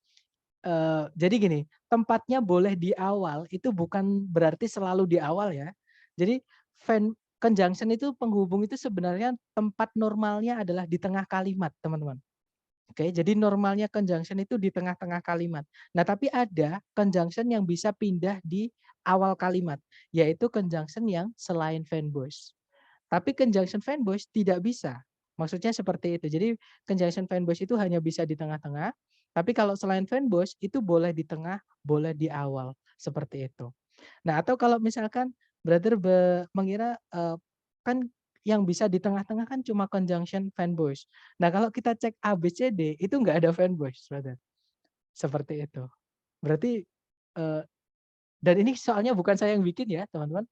Jadi gini, tempatnya boleh di awal, itu bukan berarti selalu di awal ya. Jadi conjunction itu penghubung itu sebenarnya tempat normalnya adalah di tengah kalimat, teman-teman. Oke, jadi normalnya conjunction itu di tengah-tengah kalimat. Nah, tapi ada conjunction yang bisa pindah di awal kalimat, yaitu conjunction yang selain fanboys. Tapi conjunction fanboys tidak bisa. Maksudnya seperti itu. Jadi conjunction fanboys itu hanya bisa di tengah-tengah. Tapi kalau selain fanboys itu boleh di tengah, boleh di awal. Seperti itu. Nah atau kalau misalkan brother mengira kan yang bisa di tengah-tengah kan cuma conjunction fanboys. Nah kalau kita cek A, B, C, D itu nggak ada fanboys, brother. Seperti itu. Berarti dan ini soalnya bukan saya yang bikin ya teman-teman.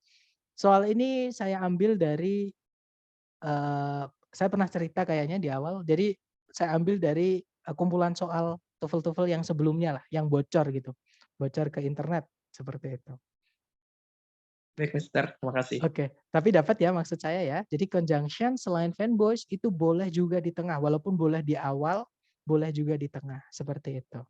Soal ini saya ambil dari, saya pernah cerita kayaknya di awal, jadi saya ambil dari kumpulan soal TOEFL yang sebelumnya lah, yang bocor gitu, bocor ke internet, seperti itu. Baik, Mister, terima kasih. Oke, tapi dapat ya maksud saya ya, jadi conjunction selain fanboys itu boleh juga di tengah, walaupun boleh di awal, boleh juga di tengah, seperti itu.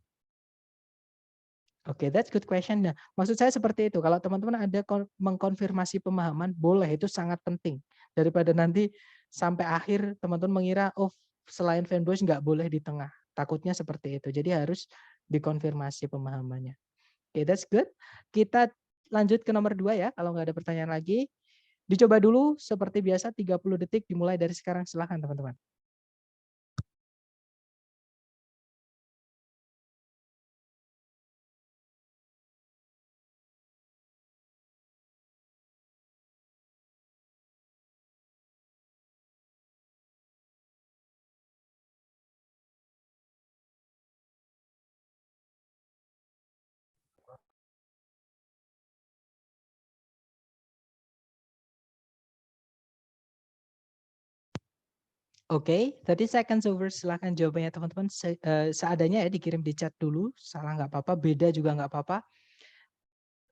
Oke, that's good question. Nah, maksud saya seperti itu. Kalau teman-teman ada mengkonfirmasi pemahaman, boleh, itu sangat penting. Daripada nanti sampai akhir teman-teman mengira, oh selain fanboys nggak boleh di tengah. Takutnya seperti itu. Jadi harus dikonfirmasi pemahamannya. Oke, that's good. Kita lanjut ke nomor 2 ya, kalau nggak ada pertanyaan lagi. Dicoba dulu seperti biasa 30 detik dimulai dari sekarang. Silakan teman-teman. Oke, 30 seconds over. Silahkan jawabannya teman-teman. Seadanya ya, dikirim di chat dulu. Salah nggak apa-apa, beda juga nggak apa-apa.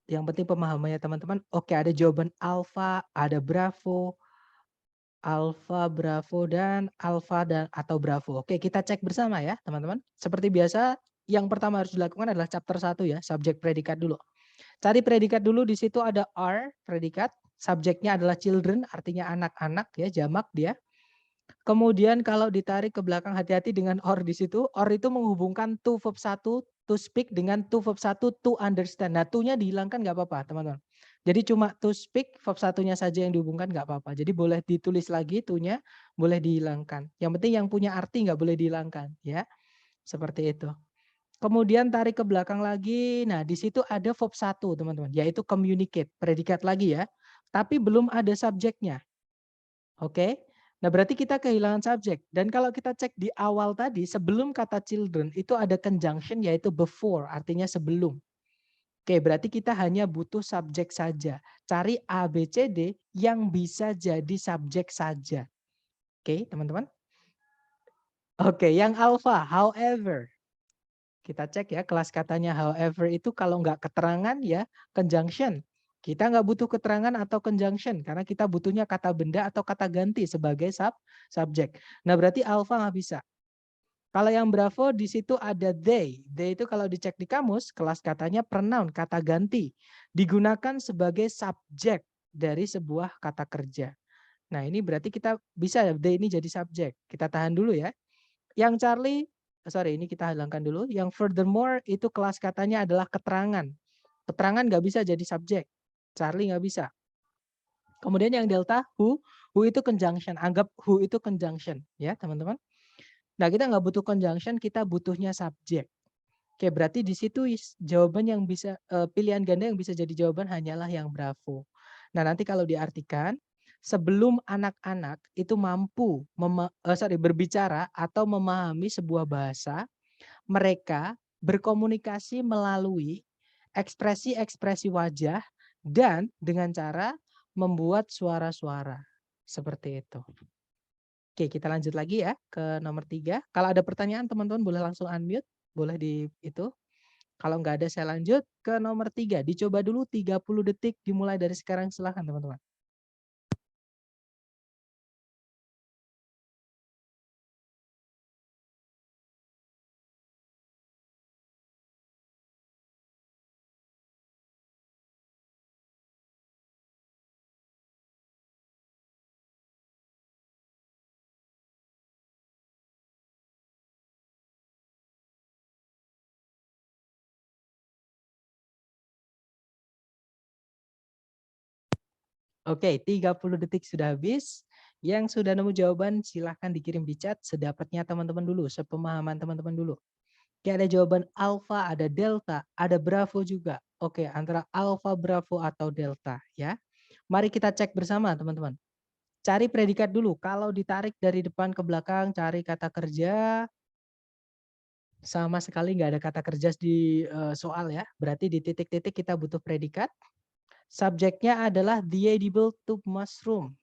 Yang penting pemahamannya teman-teman. Oke, ada jawaban alfa, ada bravo, dan alfa dan atau bravo. Oke, kita cek bersama ya, teman-teman. Seperti biasa, yang pertama harus dilakukan adalah chapter 1 ya, subjek predikat dulu. Cari predikat dulu, di situ ada are, predikat. Subjeknya adalah children, artinya anak-anak ya, jamak dia. Kemudian kalau ditarik ke belakang, hati-hati dengan or di situ. Or itu menghubungkan to verb 1 to speak dengan to verb 1 to understand. Nah, to-nya dihilangkan nggak apa-apa, teman-teman. Jadi cuma to speak, verb 1-nya saja yang dihubungkan nggak apa-apa. Jadi boleh ditulis lagi to-nya, boleh dihilangkan. Yang penting yang punya arti nggak boleh dihilangkan, ya. Seperti itu. Kemudian tarik ke belakang lagi. Nah, di situ ada verb 1, teman-teman, yaitu communicate, predikat lagi ya. Tapi belum ada subjeknya. Oke. Nah, berarti kita kehilangan subjek. Dan kalau kita cek di awal tadi, sebelum kata children, itu ada conjunction yaitu before, artinya sebelum. Oke, berarti kita hanya butuh subjek saja. Cari A, B, C, D yang bisa jadi subjek saja. Oke, teman-teman. Oke, yang alpha, however. Kita cek ya, kelas katanya however itu kalau nggak keterangan ya conjunction. Kita nggak butuh keterangan atau conjunction karena kita butuhnya kata benda atau kata ganti sebagai subjek. Nah, berarti alpha nggak bisa. Kalau yang bravo di situ ada they. They itu kalau dicek di kamus, kelas katanya pronoun, kata ganti. Digunakan sebagai subjek dari sebuah kata kerja. Nah, ini berarti kita bisa they ini jadi subjek. Kita tahan dulu ya. Yang Charlie, sorry ini kita hilangkan dulu. Yang furthermore itu kelas katanya adalah keterangan. Keterangan nggak bisa jadi subjek. Charlie nggak bisa. Kemudian yang delta, who itu conjunction. Anggap who itu conjunction ya teman-teman. Nah, kita nggak butuh conjunction, kita butuhnya subjek. Oke, berarti di situ jawaban yang bisa pilihan ganda yang bisa jadi jawaban hanyalah yang bravo. Nah, nanti kalau diartikan sebelum anak-anak itu mampu berbicara atau memahami sebuah bahasa, mereka berkomunikasi melalui ekspresi-ekspresi wajah dan dengan cara membuat suara-suara. Seperti itu. Oke, kita lanjut lagi ya ke nomor 3. Kalau ada pertanyaan teman-teman boleh langsung unmute, boleh di itu. Kalau nggak ada saya lanjut ke nomor 3. Dicoba dulu 30 detik dimulai dari sekarang, silahkan teman-teman. Oke, 30 detik sudah habis. Yang sudah nemu jawaban silahkan dikirim di chat sedapatnya teman-teman dulu, sepemahaman teman-teman dulu. Oke, ada jawaban alpha, ada delta, ada bravo juga. Oke, antara alpha, bravo, atau delta ya. Mari kita cek bersama teman-teman. Cari predikat dulu. Kalau ditarik dari depan ke belakang, cari kata kerja. Sama sekali nggak ada kata kerja di soal ya. Berarti di titik-titik kita butuh predikat. Subjeknya adalah the edible tube mushroom.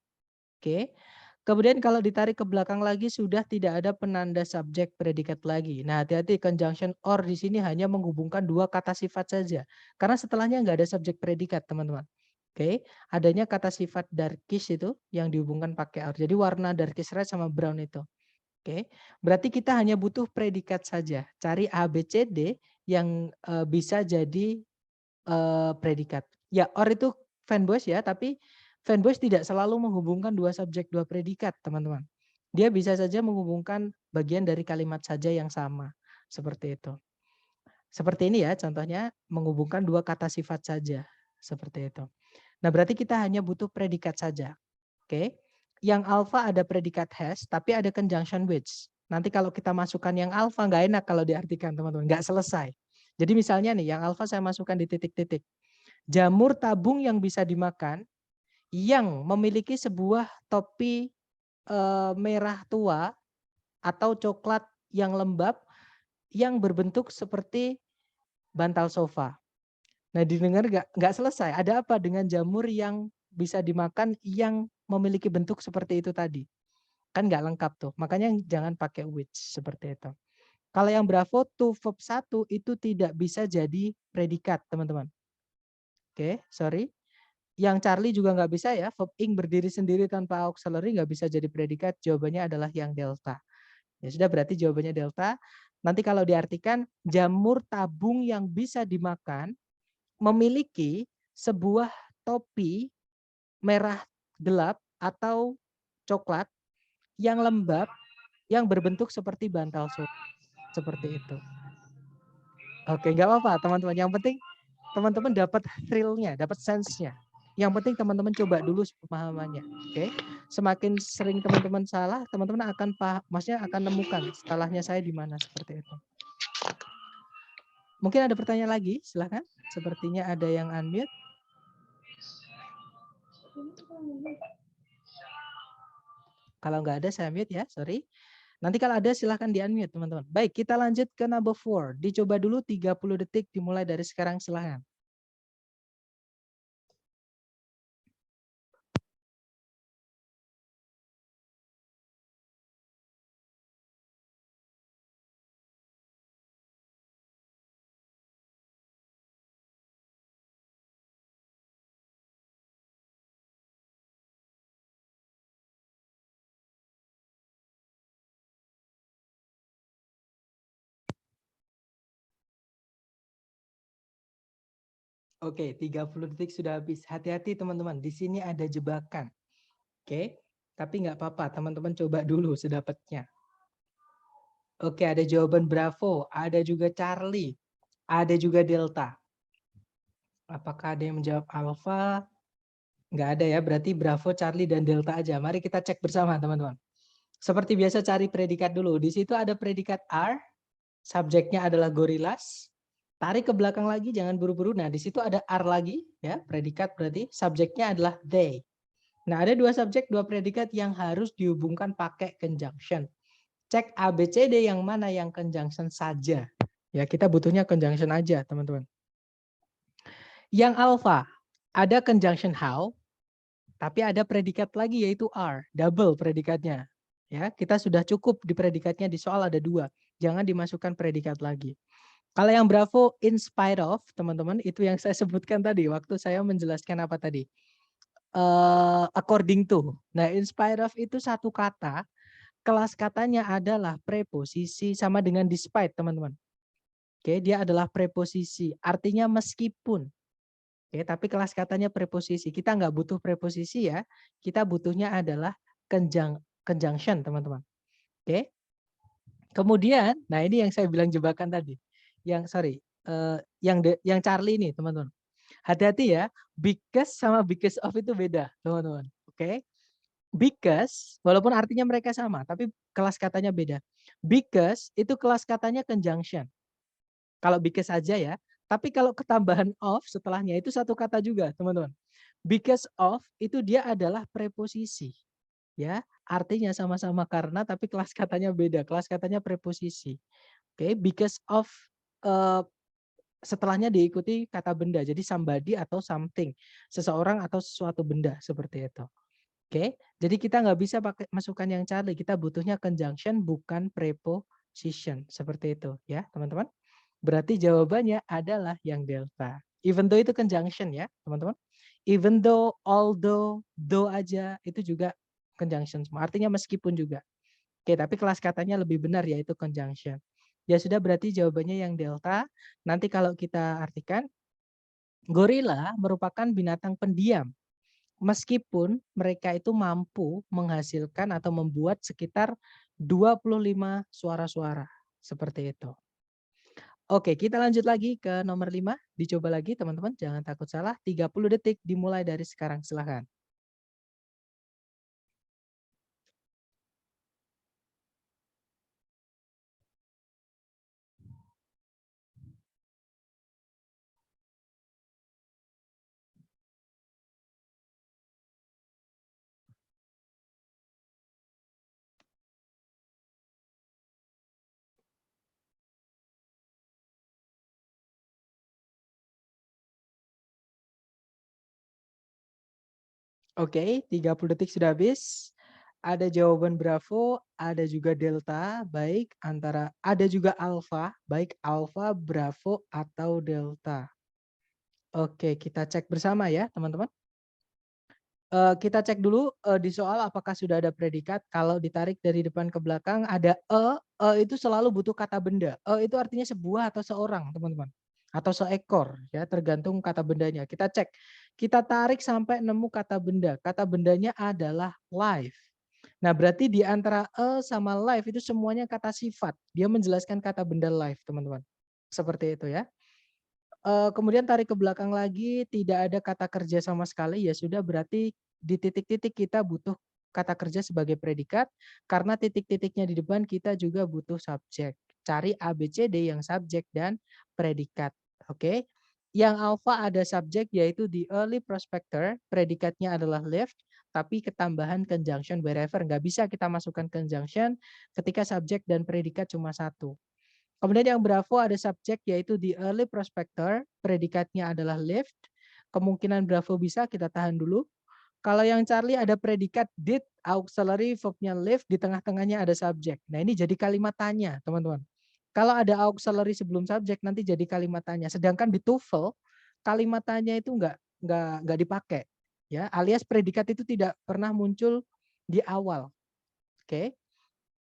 Oke. Kemudian kalau ditarik ke belakang lagi sudah tidak ada penanda subjek predikat lagi. Nah, hati-hati conjunction or di sini hanya menghubungkan dua kata sifat saja. Karena setelahnya nggak ada subjek predikat, teman-teman. Oke, adanya kata sifat darkish itu yang dihubungkan pakai or. Jadi warna darkish red sama brown itu. Oke, berarti kita hanya butuh predikat saja. Cari A, B, C, D yang bisa jadi predikat. Ya, or itu fanboys ya, tapi fanboys tidak selalu menghubungkan dua subjek, dua predikat, teman-teman. Dia bisa saja menghubungkan bagian dari kalimat saja yang sama. Seperti itu. Seperti ini ya, contohnya menghubungkan dua kata sifat saja. Seperti itu. Nah, berarti kita hanya butuh predikat saja. Oke. Yang alpha ada predikat has, tapi ada conjunction which. Nanti kalau kita masukkan yang alpha nggak enak kalau diartikan, teman-teman. Nggak selesai. Jadi misalnya nih, yang alpha saya masukkan di titik-titik. Jamur tabung yang bisa dimakan, yang memiliki sebuah topi merah tua atau coklat yang lembab, yang berbentuk seperti bantal sofa. Nah, didengar nggak selesai. Ada apa dengan jamur yang bisa dimakan yang memiliki bentuk seperti itu tadi? Kan nggak lengkap tuh. Makanya jangan pakai which seperti itu. Kalau yang Bravo to verb 1 itu tidak bisa jadi predikat, teman-teman. Oke, sorry. Yang Charlie juga nggak bisa ya. Verb ing berdiri sendiri tanpa auxiliary nggak bisa jadi predikat. Jawabannya adalah yang delta. Ya sudah, berarti jawabannya delta. Nanti kalau diartikan jamur tabung yang bisa dimakan memiliki sebuah topi merah gelap atau coklat yang lembab yang berbentuk seperti bantal sutra. Seperti itu. Oke, nggak apa-apa teman-teman. Yang penting teman-teman dapat thrill-nya, dapat sense-nya. Yang penting teman-teman coba dulu pemahamannya. Oke. Semakin sering teman-teman salah, teman-teman akan maksudnya akan nemukan salahnya saya di mana, seperti itu. Mungkin ada pertanyaan lagi, silahkan. Sepertinya ada yang unmute. Kalau nggak ada saya mute ya, sorry. Nanti kalau ada silahkan di-unmute teman-teman. Baik, kita lanjut ke number 4. Dicoba dulu 30 detik dimulai dari sekarang, silahkan. Oke, 30 detik sudah habis. Hati-hati teman-teman, di sini ada jebakan. Oke, tapi nggak apa-apa, teman-teman coba dulu sedapatnya. Oke, ada jawaban Bravo, ada juga Charlie, ada juga Delta. Apakah ada yang menjawab Alpha? Nggak ada ya, berarti Bravo, Charlie, dan Delta aja. Mari kita cek bersama teman-teman. Seperti biasa cari predikat dulu. Di situ ada predikat are, subjeknya adalah gorillas. Tarik ke belakang lagi, jangan buru-buru. Nah, di situ ada are lagi, ya, predikat berarti subjeknya adalah they. Nah, ada dua subjek, dua predikat yang harus dihubungkan pakai conjunction. Cek A, B, C, D yang mana yang conjunction saja. Ya, kita butuhnya conjunction aja, teman-teman. Yang alpha, ada conjunction how, tapi ada predikat lagi yaitu are, double predikatnya. Ya, kita sudah cukup di predikatnya, di soal ada dua. Jangan dimasukkan predikat lagi. Kalau yang Bravo in spite of, teman-teman, itu yang saya sebutkan tadi waktu saya menjelaskan apa tadi. According to. Nah, in spite of itu satu kata, kelas katanya adalah preposisi sama dengan despite, teman-teman. Oke, dia adalah preposisi, artinya meskipun. Oke, tapi kelas katanya preposisi. Kita nggak butuh preposisi ya, kita butuhnya adalah conjunction, teman-teman. Oke. Kemudian, nah ini yang saya bilang jebakan tadi. Yang yang Charlie ini, teman-teman. Hati-hati ya, because sama because of itu beda, teman-teman. Oke. Because, walaupun artinya mereka sama, tapi kelas katanya beda. Because itu kelas katanya conjunction. Kalau because saja ya, tapi kalau ketambahan of setelahnya itu satu kata juga, teman-teman. Because of itu dia adalah preposisi. Ya, artinya sama-sama karena, tapi kelas katanya beda. Kelas katanya preposisi. Oke, because of setelahnya diikuti kata benda. Jadi somebody atau something, seseorang atau sesuatu benda seperti itu. Oke, jadi kita nggak bisa pakai masukkan yang Charlie. Kita butuhnya conjunction bukan preposition seperti itu, ya teman-teman. Berarti jawabannya adalah yang delta. Even though itu conjunction ya teman-teman. Even though, although, though aja itu juga conjunction semua. Artinya meskipun juga. Oke, tapi kelas katanya lebih benar yaitu conjunction. Ya sudah, berarti jawabannya yang delta. Nanti kalau kita artikan, gorila merupakan binatang pendiam. Meskipun mereka itu mampu menghasilkan atau membuat sekitar 25 suara-suara. Seperti itu. Oke, kita lanjut lagi ke nomor 5. Dicoba lagi teman-teman, jangan takut salah. 30 detik dimulai dari sekarang, silahkan. Oke, 30 detik sudah habis. Ada jawaban Bravo, ada juga Delta, baik ada juga Alpha, baik Alpha, Bravo atau Delta. Oke, kita cek bersama ya, teman-teman. Kita cek dulu di soal apakah sudah ada predikat. Kalau ditarik dari depan ke belakang ada itu selalu butuh kata benda. Itu artinya sebuah atau seorang, teman-teman. Atau seekor, ya tergantung kata bendanya. Kita cek. Kita tarik sampai nemu kata benda. Kata bendanya adalah live. Nah, berarti di antara sama live itu semuanya kata sifat. Dia menjelaskan kata benda live, teman-teman. Seperti itu ya. Kemudian tarik ke belakang lagi, tidak ada kata kerja sama sekali, ya sudah berarti di titik-titik kita butuh kata kerja sebagai predikat, karena titik-titiknya di depan kita juga butuh subjek. Cari ABCD yang subjek dan predikat. Oke. Yang alpha ada subjek yaitu the early prospector, predikatnya adalah lived, tapi ketambahan conjunction wherever. Nggak bisa kita masukkan conjunction ketika subjek dan predikat cuma satu. Kemudian yang Bravo ada subjek yaitu the early prospector, predikatnya adalah lived. Kemungkinan Bravo bisa, kita tahan dulu. Kalau yang Charlie ada predikat did, auxiliary verbnya lived, di tengah-tengahnya ada subjek. Nah ini jadi kalimat tanya, teman-teman. Kalau ada auxiliary sebelum subjek nanti jadi kalimat tanya. Sedangkan di TOEFL kalimat tanya itu nggak dipakai, ya. Alias predikat itu tidak pernah muncul di awal. Oke.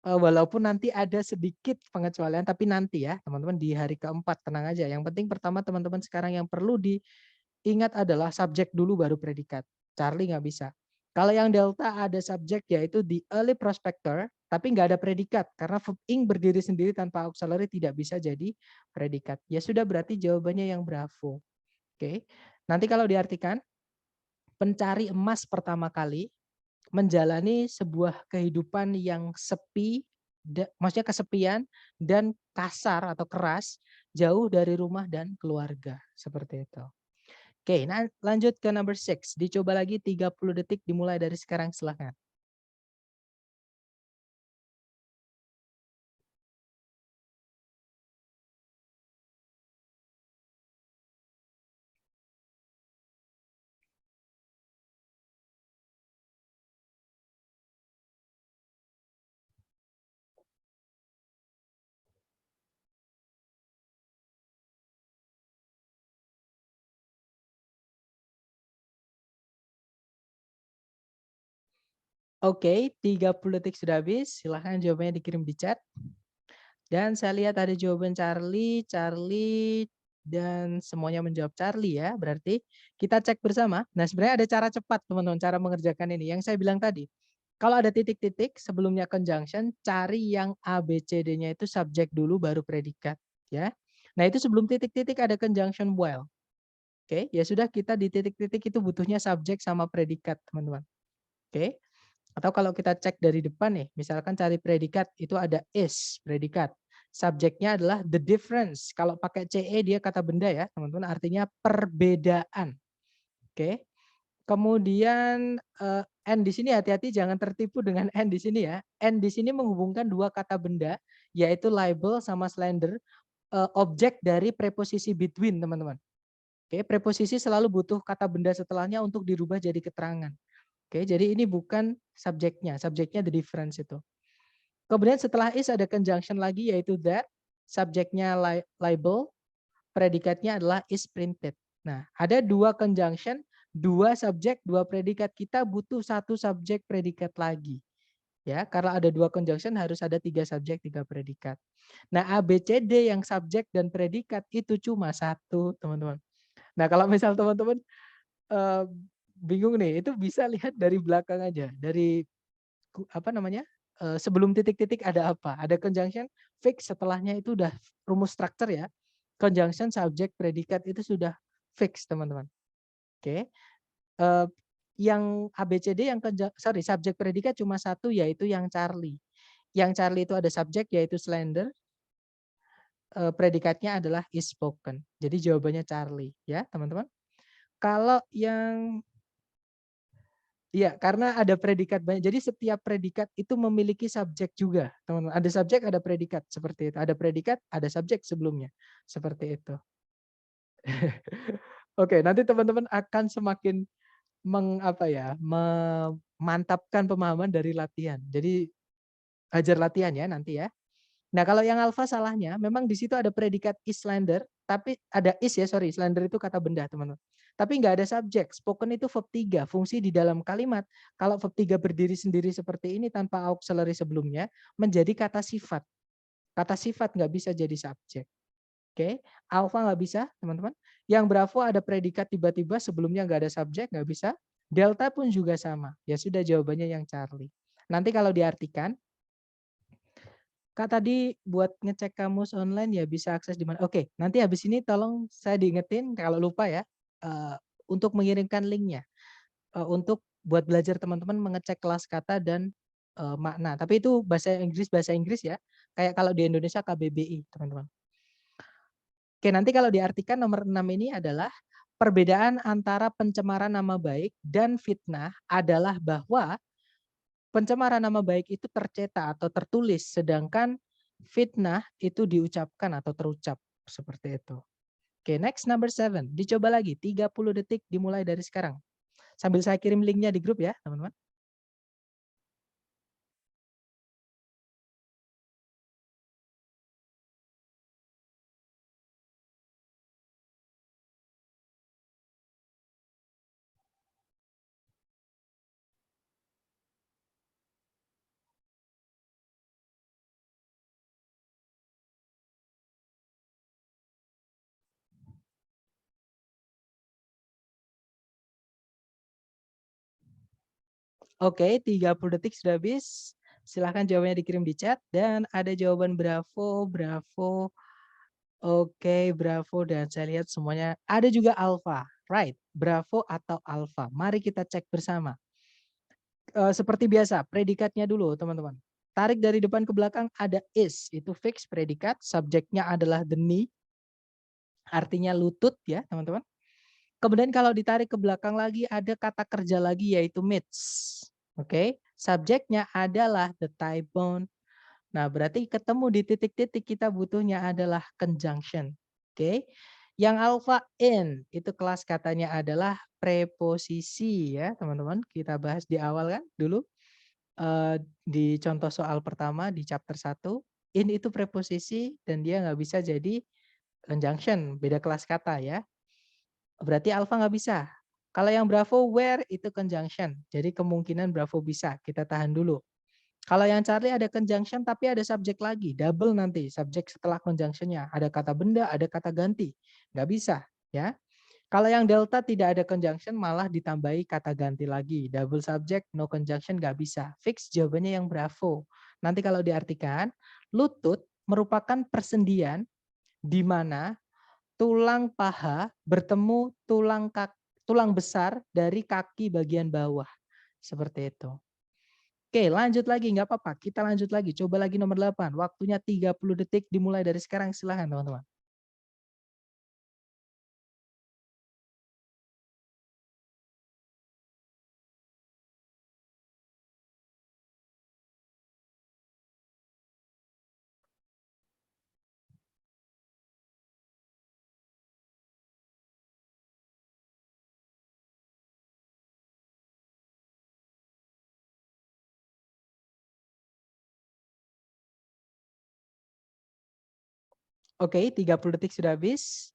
Walaupun nanti ada sedikit pengecualian, tapi nanti ya teman-teman di hari keempat, tenang aja. Yang penting pertama teman-teman sekarang yang perlu diingat adalah subjek dulu baru predikat. Charlie nggak bisa. Kalau yang Delta ada subjek yaitu the early prospector, tapi nggak ada predikat. Karena verb ing berdiri sendiri tanpa auxiliary tidak bisa jadi predikat. Ya sudah berarti jawabannya yang Bravo. Oke. Nanti kalau diartikan, pencari emas pertama kali menjalani sebuah kehidupan yang sepi, maksudnya kesepian dan kasar atau keras, jauh dari rumah dan keluarga. Seperti itu. Oke, nah lanjut ke number 6. Dicoba lagi 30 detik dimulai dari sekarang, silakan. Oke, 30 detik sudah habis. Silahkan jawabannya dikirim di chat. Dan saya lihat ada jawaban Charlie, dan semuanya menjawab Charlie ya. Berarti kita cek bersama. Nah sebenarnya ada cara cepat teman-teman, cara mengerjakan ini. Yang saya bilang tadi, kalau ada titik-titik sebelumnya conjunction, cari yang ABCD-nya itu subjek dulu baru predikat. Ya. Nah itu sebelum titik-titik ada conjunction while. Oke, ya sudah kita di titik-titik itu butuhnya subjek sama predikat teman-teman. Oke. Atau kalau kita cek dari depan nih, misalkan cari predikat, itu ada is, predikat. Subjeknya adalah the difference. Kalau pakai CE dia kata benda ya, teman-teman, artinya perbedaan. Oke. Kemudian N di sini hati-hati jangan tertipu dengan N di sini ya. N di sini menghubungkan dua kata benda, yaitu label sama slender, objek dari preposisi between, teman-teman. Oke, preposisi selalu butuh kata benda setelahnya untuk dirubah jadi keterangan. Oke, jadi ini bukan subjeknya the difference itu. Kemudian setelah is ada conjunction lagi yaitu that, subjeknya label, predikatnya adalah is printed. Nah, ada dua conjunction, dua subjek, dua predikat. Kita butuh satu subjek predikat lagi. Ya, karena ada dua conjunction harus ada tiga subjek, tiga predikat. Nah, ABCD yang subjek dan predikat itu cuma satu, teman-teman. Nah, kalau misal teman-teman bingung nih, itu bisa lihat dari belakang aja, dari apa namanya, sebelum titik-titik ada apa, ada conjunction fix, setelahnya itu udah rumus structure ya, conjunction subjek predikat itu sudah fix teman-teman. Oke, yang ABCD yang subjek predikat cuma satu yaitu yang Charlie. Yang Charlie itu ada subjek yaitu slender, predikatnya adalah is spoken. Jadi jawabannya Charlie ya teman-teman. Kalau yang iya, karena ada predikat banyak. Jadi setiap predikat itu memiliki subjek juga, teman-teman. Ada subjek, ada predikat seperti itu. Ada predikat, ada subjek sebelumnya, seperti itu. Oke, nanti teman-teman akan semakin mantapkan pemahaman dari latihan. Jadi ajar latihan ya nanti ya. Nah, kalau yang alfa salahnya, memang di situ ada predikat is slender, tapi ada is ya, sorry, slender itu kata benda, teman-teman. Tapi nggak ada subjek. Spoken itu verb 3, fungsi di dalam kalimat. Kalau verb 3 berdiri sendiri seperti ini tanpa auxiliary sebelumnya, menjadi kata sifat. Kata sifat nggak bisa jadi subjek. Oke, alfa nggak bisa, teman-teman. Yang bravo ada predikat tiba-tiba sebelumnya nggak ada subjek, nggak bisa. Delta pun juga sama. Ya sudah, jawabannya yang Charlie. Nanti kalau diartikan, Kak tadi buat ngecek kamus online ya bisa akses di mana? Oke, nanti habis ini tolong saya diingetin kalau lupa ya, untuk mengirimkan linknya. Untuk buat belajar teman-teman mengecek kelas kata dan makna. Tapi itu bahasa Inggris ya. Kayak kalau di Indonesia KBBI, teman-teman. Oke, nanti kalau diartikan nomor 6 ini adalah perbedaan antara pencemaran nama baik dan fitnah adalah bahwa pencemaran nama baik itu tercetak atau tertulis, sedangkan fitnah itu diucapkan atau terucap seperti itu. Oke, next number 7. Dicoba lagi 30 detik dimulai dari sekarang. Sambil saya kirim linknya di grup ya, teman-teman. Oke, 30 detik sudah habis. Silahkan jawabannya dikirim di chat. Dan ada jawaban bravo, bravo. Oke, bravo. Dan saya lihat semuanya. Ada juga alpha. Right, bravo atau alpha. Mari kita cek bersama. Seperti biasa, predikatnya dulu teman-teman. Tarik dari depan ke belakang ada is. Itu fix predikat. Subjeknya adalah the knee. Artinya lutut ya teman-teman. Kemudian kalau ditarik ke belakang lagi ada kata kerja lagi yaitu meets. Oke, subjeknya adalah the thigh bone. Nah, berarti ketemu di titik-titik kita butuhnya adalah conjunction. Oke. Yang alpha in itu kelas katanya adalah preposisi ya, teman-teman. Kita bahas di awal kan dulu di contoh soal pertama di chapter 1. In itu preposisi dan dia nggak bisa jadi conjunction, beda kelas kata ya. Berarti alpha nggak bisa. Kalau yang bravo where itu conjunction. Jadi kemungkinan bravo bisa. Kita tahan dulu. Kalau yang Charlie ada conjunction tapi ada subjek lagi. Double nanti subjek setelah conjunctionnya. Ada kata benda, ada kata ganti. Nggak bisa. Ya. Kalau yang delta tidak ada conjunction malah ditambahi kata ganti lagi. Double subject, no conjunction nggak bisa. Fix jawabannya yang bravo. Nanti kalau diartikan, lutut merupakan persendian di mana tulang paha bertemu tulang besar dari kaki bagian bawah. Seperti itu. Oke, lanjut lagi. Nggak apa-apa. Kita lanjut lagi. Coba lagi nomor 8. Waktunya 30 detik dimulai dari sekarang. Silahkan teman-teman. Oke, 30 detik sudah habis.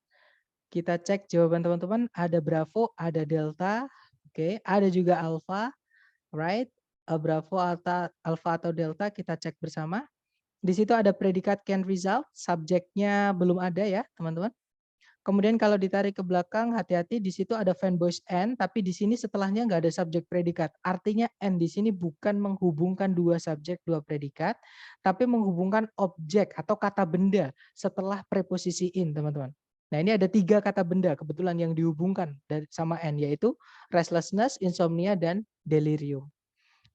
Kita cek jawaban teman-teman. Ada bravo, ada delta. Oke, ada juga alpha. Right? Bravo, alpha atau delta kita cek bersama. Di situ ada predikat can result. Subjeknya belum ada ya, teman-teman. Kemudian kalau ditarik ke belakang, hati-hati di situ ada fanboys and, tapi di sini setelahnya nggak ada subjek predikat. Artinya and di sini bukan menghubungkan dua subjek, dua predikat, tapi menghubungkan objek atau kata benda setelah preposisi in, teman-teman. Nah ini ada 3 kata benda kebetulan yang dihubungkan sama and, yaitu restlessness, insomnia, dan delirium.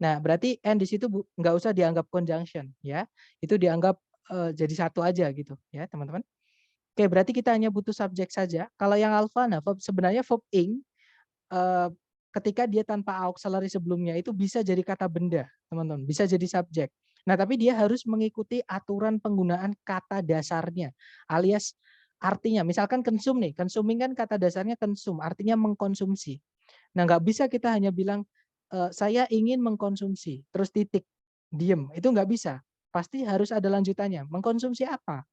Nah berarti and di situ nggak usah dianggap conjunction, ya. Itu dianggap jadi satu aja gitu, ya teman-teman. Oke, berarti kita hanya butuh subjek saja. Kalau yang alpha, nah sebenarnya verb ing ketika dia tanpa auxiliary sebelumnya itu bisa jadi kata benda, teman-teman. Bisa jadi subjek. Nah, tapi dia harus mengikuti aturan penggunaan kata dasarnya, alias artinya. Misalkan consume nih, consuming kan kata dasarnya consume, artinya mengkonsumsi. Nah, nggak bisa kita hanya bilang saya ingin mengkonsumsi, terus titik, diem, itu nggak bisa. Pasti harus ada lanjutannya. Mengkonsumsi apa?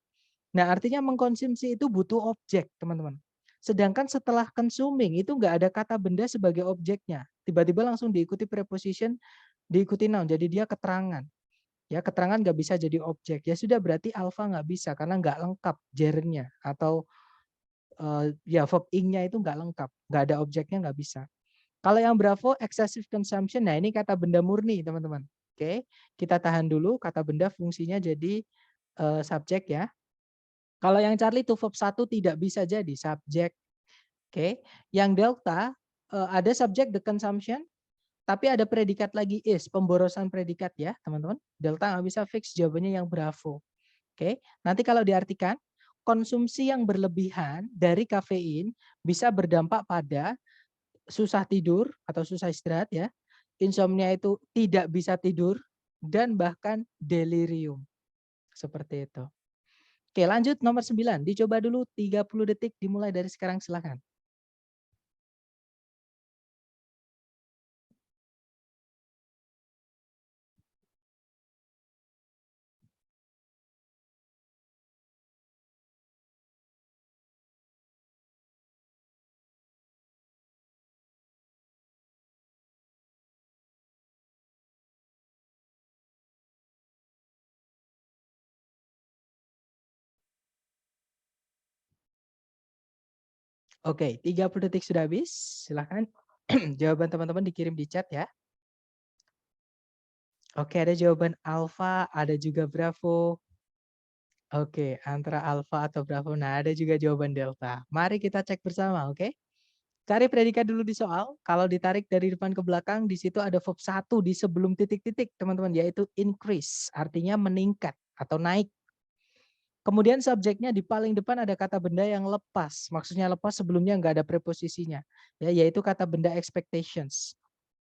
Nah, artinya mengkonsumsi itu butuh objek, teman-teman. Sedangkan setelah consuming itu nggak ada kata benda sebagai objeknya. Tiba-tiba langsung diikuti preposition, diikuti noun. Jadi dia keterangan. Ya, keterangan nggak bisa jadi objek. Ya sudah, berarti alpha nggak bisa karena nggak lengkap gerundnya atau ya verb ing-nya itu nggak lengkap, nggak ada objeknya, nggak bisa. Kalau yang Bravo excessive consumption, nah ini kata benda murni, teman-teman. Oke, kita tahan dulu. Kata benda fungsinya jadi subjek ya. Kalau yang Charlie itu verb 1 tidak bisa jadi subjek. Oke, yang Delta ada subjek the consumption, tapi ada predikat lagi is, pemborosan predikat ya, teman-teman. Delta nggak bisa fix, jawabannya yang Bravo. Oke, nanti kalau diartikan, konsumsi yang berlebihan dari kafein bisa berdampak pada susah tidur atau susah istirahat ya, insomnia itu tidak bisa tidur, dan bahkan delirium. Seperti itu. Oke, lanjut nomor 9. Dicoba dulu 30 detik dimulai dari sekarang, silakan. Oke, 30 detik sudah habis. Silakan jawaban teman-teman dikirim di chat ya. Oke, ada jawaban alpha, ada juga Bravo. Oke, antara alpha atau Bravo. Nah, ada juga jawaban delta. Mari kita cek bersama, oke? Cari predikat dulu di soal. Kalau ditarik dari depan ke belakang, di situ ada verb 1 di sebelum titik-titik, teman-teman, yaitu increase, artinya meningkat atau naik. Kemudian subjeknya di paling depan ada kata benda yang lepas. Maksudnya lepas sebelumnya nggak ada preposisinya, ya, yaitu kata benda expectations.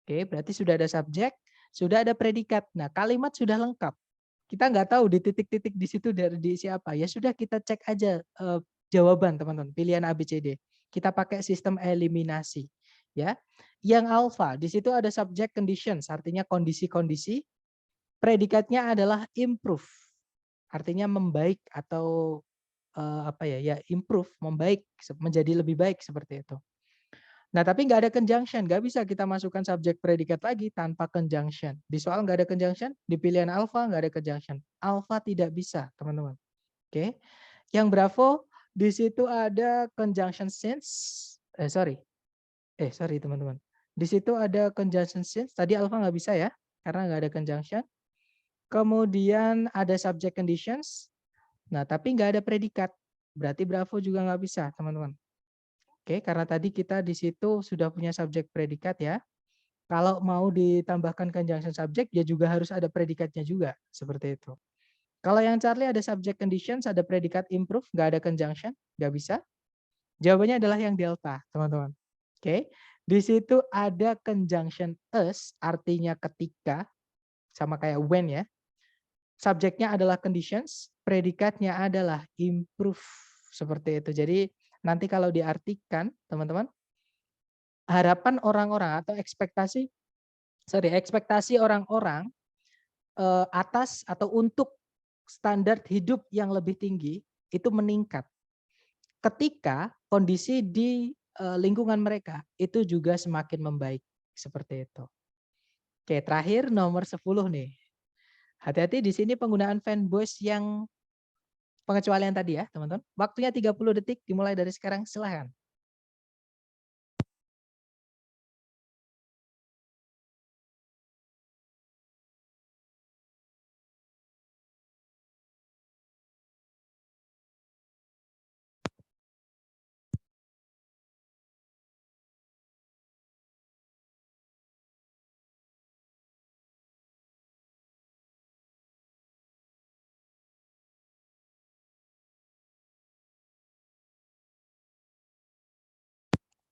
Oke, berarti sudah ada subjek, sudah ada predikat. Nah, kalimat sudah lengkap. Kita nggak tahu di titik-titik di situ dari diisi apa. Ya sudah, kita cek aja jawaban, teman-teman, pilihan A, B, C, D. Kita pakai sistem eliminasi, ya. Yang alpha di situ ada subject conditions, artinya kondisi-kondisi. Predikatnya adalah improve, artinya membaik atau apa ya? Ya, improve, membaik, menjadi lebih baik seperti itu. Nah, tapi nggak ada conjunction, nggak bisa kita masukkan subjek predikat lagi tanpa conjunction. Di soal nggak ada conjunction, di pilihan alpha nggak ada conjunction. Alpha tidak bisa, teman-teman. Oke, yang Bravo di situ ada conjunction since. Sorry, teman-teman. Di situ ada conjunction since. Tadi alpha nggak bisa ya, karena nggak ada conjunction. Kemudian ada subject conditions. Nah, tapi nggak ada predikat. Berarti Bravo juga nggak bisa, teman-teman. Oke, karena tadi kita di situ sudah punya subjek predikat ya. Kalau mau ditambahkan conjunction subject, ya juga harus ada predikatnya juga. Seperti itu. Kalau yang Charlie ada subject conditions, ada predikat improve, nggak ada conjunction, nggak bisa. Jawabannya adalah yang delta, teman-teman. Oke, di situ ada conjunction as, artinya ketika, sama kayak when ya. Subjeknya adalah conditions, predikatnya adalah improve. Seperti itu. Jadi nanti kalau diartikan, teman-teman, harapan orang-orang atau ekspektasi orang-orang atas atau untuk standar hidup yang lebih tinggi itu meningkat. Ketika kondisi di lingkungan mereka itu juga semakin membaik. Seperti itu. Oke, terakhir nomor 10 nih. Hati-hati di sini penggunaan fanboys yang pengecualian tadi ya, teman-teman. Waktunya 30 detik dimulai dari sekarang, silahkan.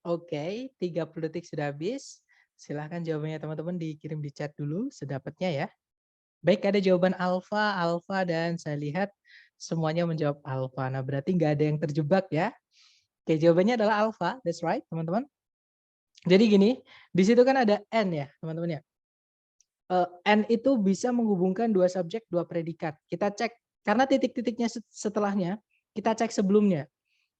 Oke, 30 detik sudah habis. Silahkan jawabannya teman-teman dikirim di chat dulu sedapatnya ya. Baik, ada jawaban alfa, dan saya lihat semuanya menjawab alfa. Nah, berarti nggak ada yang terjebak ya. Oke, jawabannya adalah alfa, that's right teman-teman. Jadi gini, di situ kan ada and ya, teman-teman ya. And itu bisa menghubungkan dua subjek, dua predikat. Kita cek karena titik-titiknya setelahnya kita cek sebelumnya.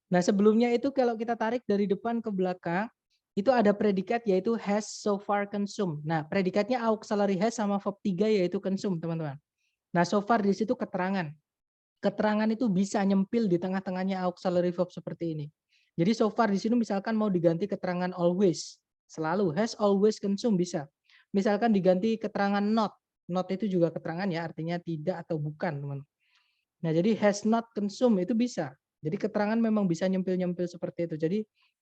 Nah, sebelumnya itu kalau kita tarik dari depan ke belakang, itu ada predikat yaitu has so far consumed. Nah, predikatnya auxiliary has sama verb 3 yaitu consume, teman-teman. Nah, so far di situ keterangan. Keterangan itu bisa nyempil di tengah-tengahnya auxiliary verb seperti ini. Jadi so far di sini misalkan mau diganti keterangan always, selalu has always consumed bisa. Misalkan diganti keterangan not. Not itu juga keterangan ya, artinya tidak atau bukan, teman. Nah, jadi has not consumed itu bisa. Jadi keterangan memang bisa nyempil-nyempil seperti itu. Jadi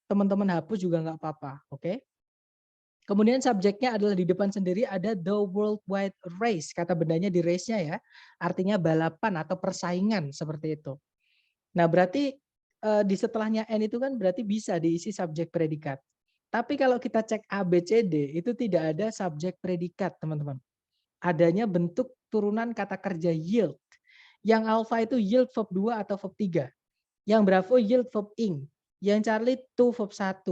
teman-teman hapus juga nggak apa-apa, oke? Kemudian subjeknya adalah di depan sendiri ada the worldwide race. Kata bendanya di race-nya ya. Artinya balapan atau persaingan seperti itu. Nah, berarti di setelahnya N itu kan berarti bisa diisi subjek predikat. Tapi kalau kita cek A, B, C, D itu tidak ada subjek predikat, teman-teman. Adanya bentuk turunan kata kerja yield. Yang alpha itu yield verb 2 atau verb 3. Yang Bravo yield verb ing. Yang Charlie to verb 1.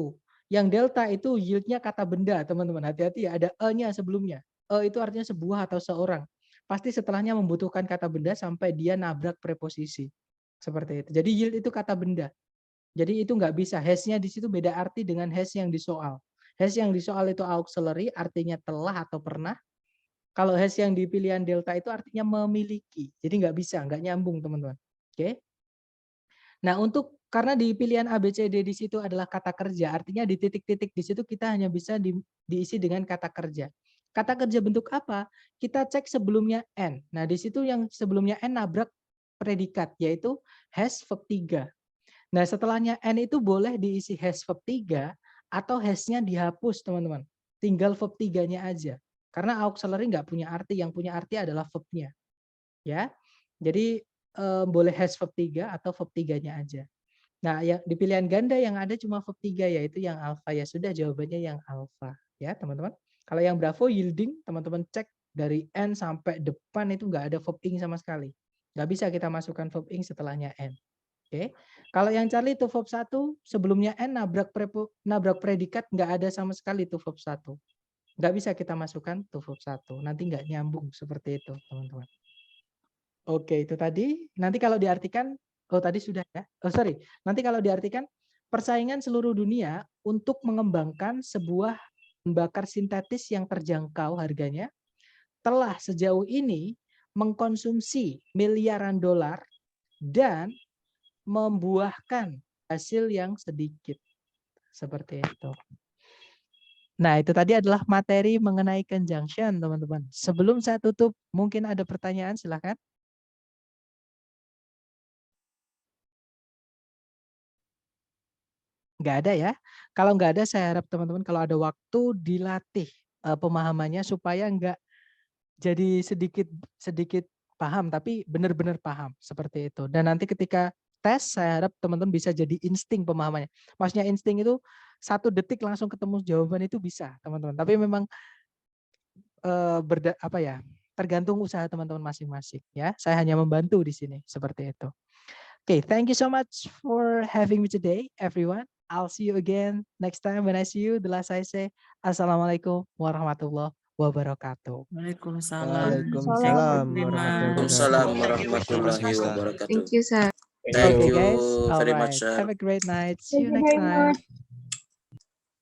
Yang Delta itu yieldnya kata benda, teman-teman. Hati-hati ya, ada e-nya sebelumnya. E itu artinya sebuah atau seorang. Pasti setelahnya membutuhkan kata benda sampai dia nabrak preposisi. Seperti itu. Jadi yield itu kata benda. Jadi itu nggak bisa. Has-nya di situ beda arti dengan has yang disoal. Has yang disoal itu auxiliary, artinya telah atau pernah. Kalau has yang di pilihan delta itu artinya memiliki. Jadi nggak bisa, nggak nyambung, teman-teman. Oke. Nah, karena di pilihan A, B, C, D di situ adalah kata kerja, artinya di titik-titik di situ kita hanya bisa diisi dengan kata kerja. Kata kerja bentuk apa? Kita cek sebelumnya N. Nah, di situ yang sebelumnya N nabrak predikat, yaitu has verb 3. Nah, setelahnya N itu boleh diisi has verb 3 atau has-nya dihapus, teman-teman. Tinggal verb 3-nya aja. Karena auxiliary nggak punya arti, yang punya arti adalah verb-nya. Ya. Jadi boleh has verb 3 atau verb 3-nya aja. Nah, yang di pilihan ganda yang ada cuma verb 3 yaitu yang alpha. Ya sudah, jawabannya yang alpha, ya, teman-teman. Kalau yang Bravo yielding, teman-teman cek dari N sampai depan itu nggak ada verb ing sama sekali. Nggak bisa kita masukkan verb ing setelahnya N. Oke. Kalau yang Charlie itu verb 1, sebelumnya N nabrak predikat nggak ada sama sekali itu verb 1. Nggak bisa kita masukkan to verb 1. Nanti nggak nyambung seperti itu, teman-teman. Oke, itu tadi. Nanti kalau diartikan, tadi sudah ya. Nanti kalau diartikan persaingan seluruh dunia untuk mengembangkan sebuah bahan bakar sintetis yang terjangkau harganya telah sejauh ini mengkonsumsi miliaran dolar dan membuahkan hasil yang sedikit. Seperti itu. Nah, itu tadi adalah materi mengenai conjunction, teman-teman. Sebelum saya tutup, mungkin ada pertanyaan, silakan. Nggak ada ya. Kalau nggak ada, saya harap teman-teman kalau ada waktu dilatih pemahamannya supaya nggak jadi sedikit paham, tapi benar-benar paham seperti itu. Dan nanti ketika tes, saya harap teman-teman bisa jadi insting pemahamannya. Maksudnya insting itu 1 detik langsung ketemu jawaban itu bisa, teman-teman. Tapi memang tergantung usaha teman-teman masing-masing. Ya, saya hanya membantu di sini seperti itu. Okay, thank you so much for having me today, everyone. I'll see you again next time. When I see you, the last I say, Assalamualaikum warahmatullahi wabarakatuh. Waalaikumsalam. Waalaikumsalam warahmatullahi wabarakatuh. Thank you, sir. Thank Okay, you guys. All very right. much, sir. Have a great night. See Thank you you next very time. much.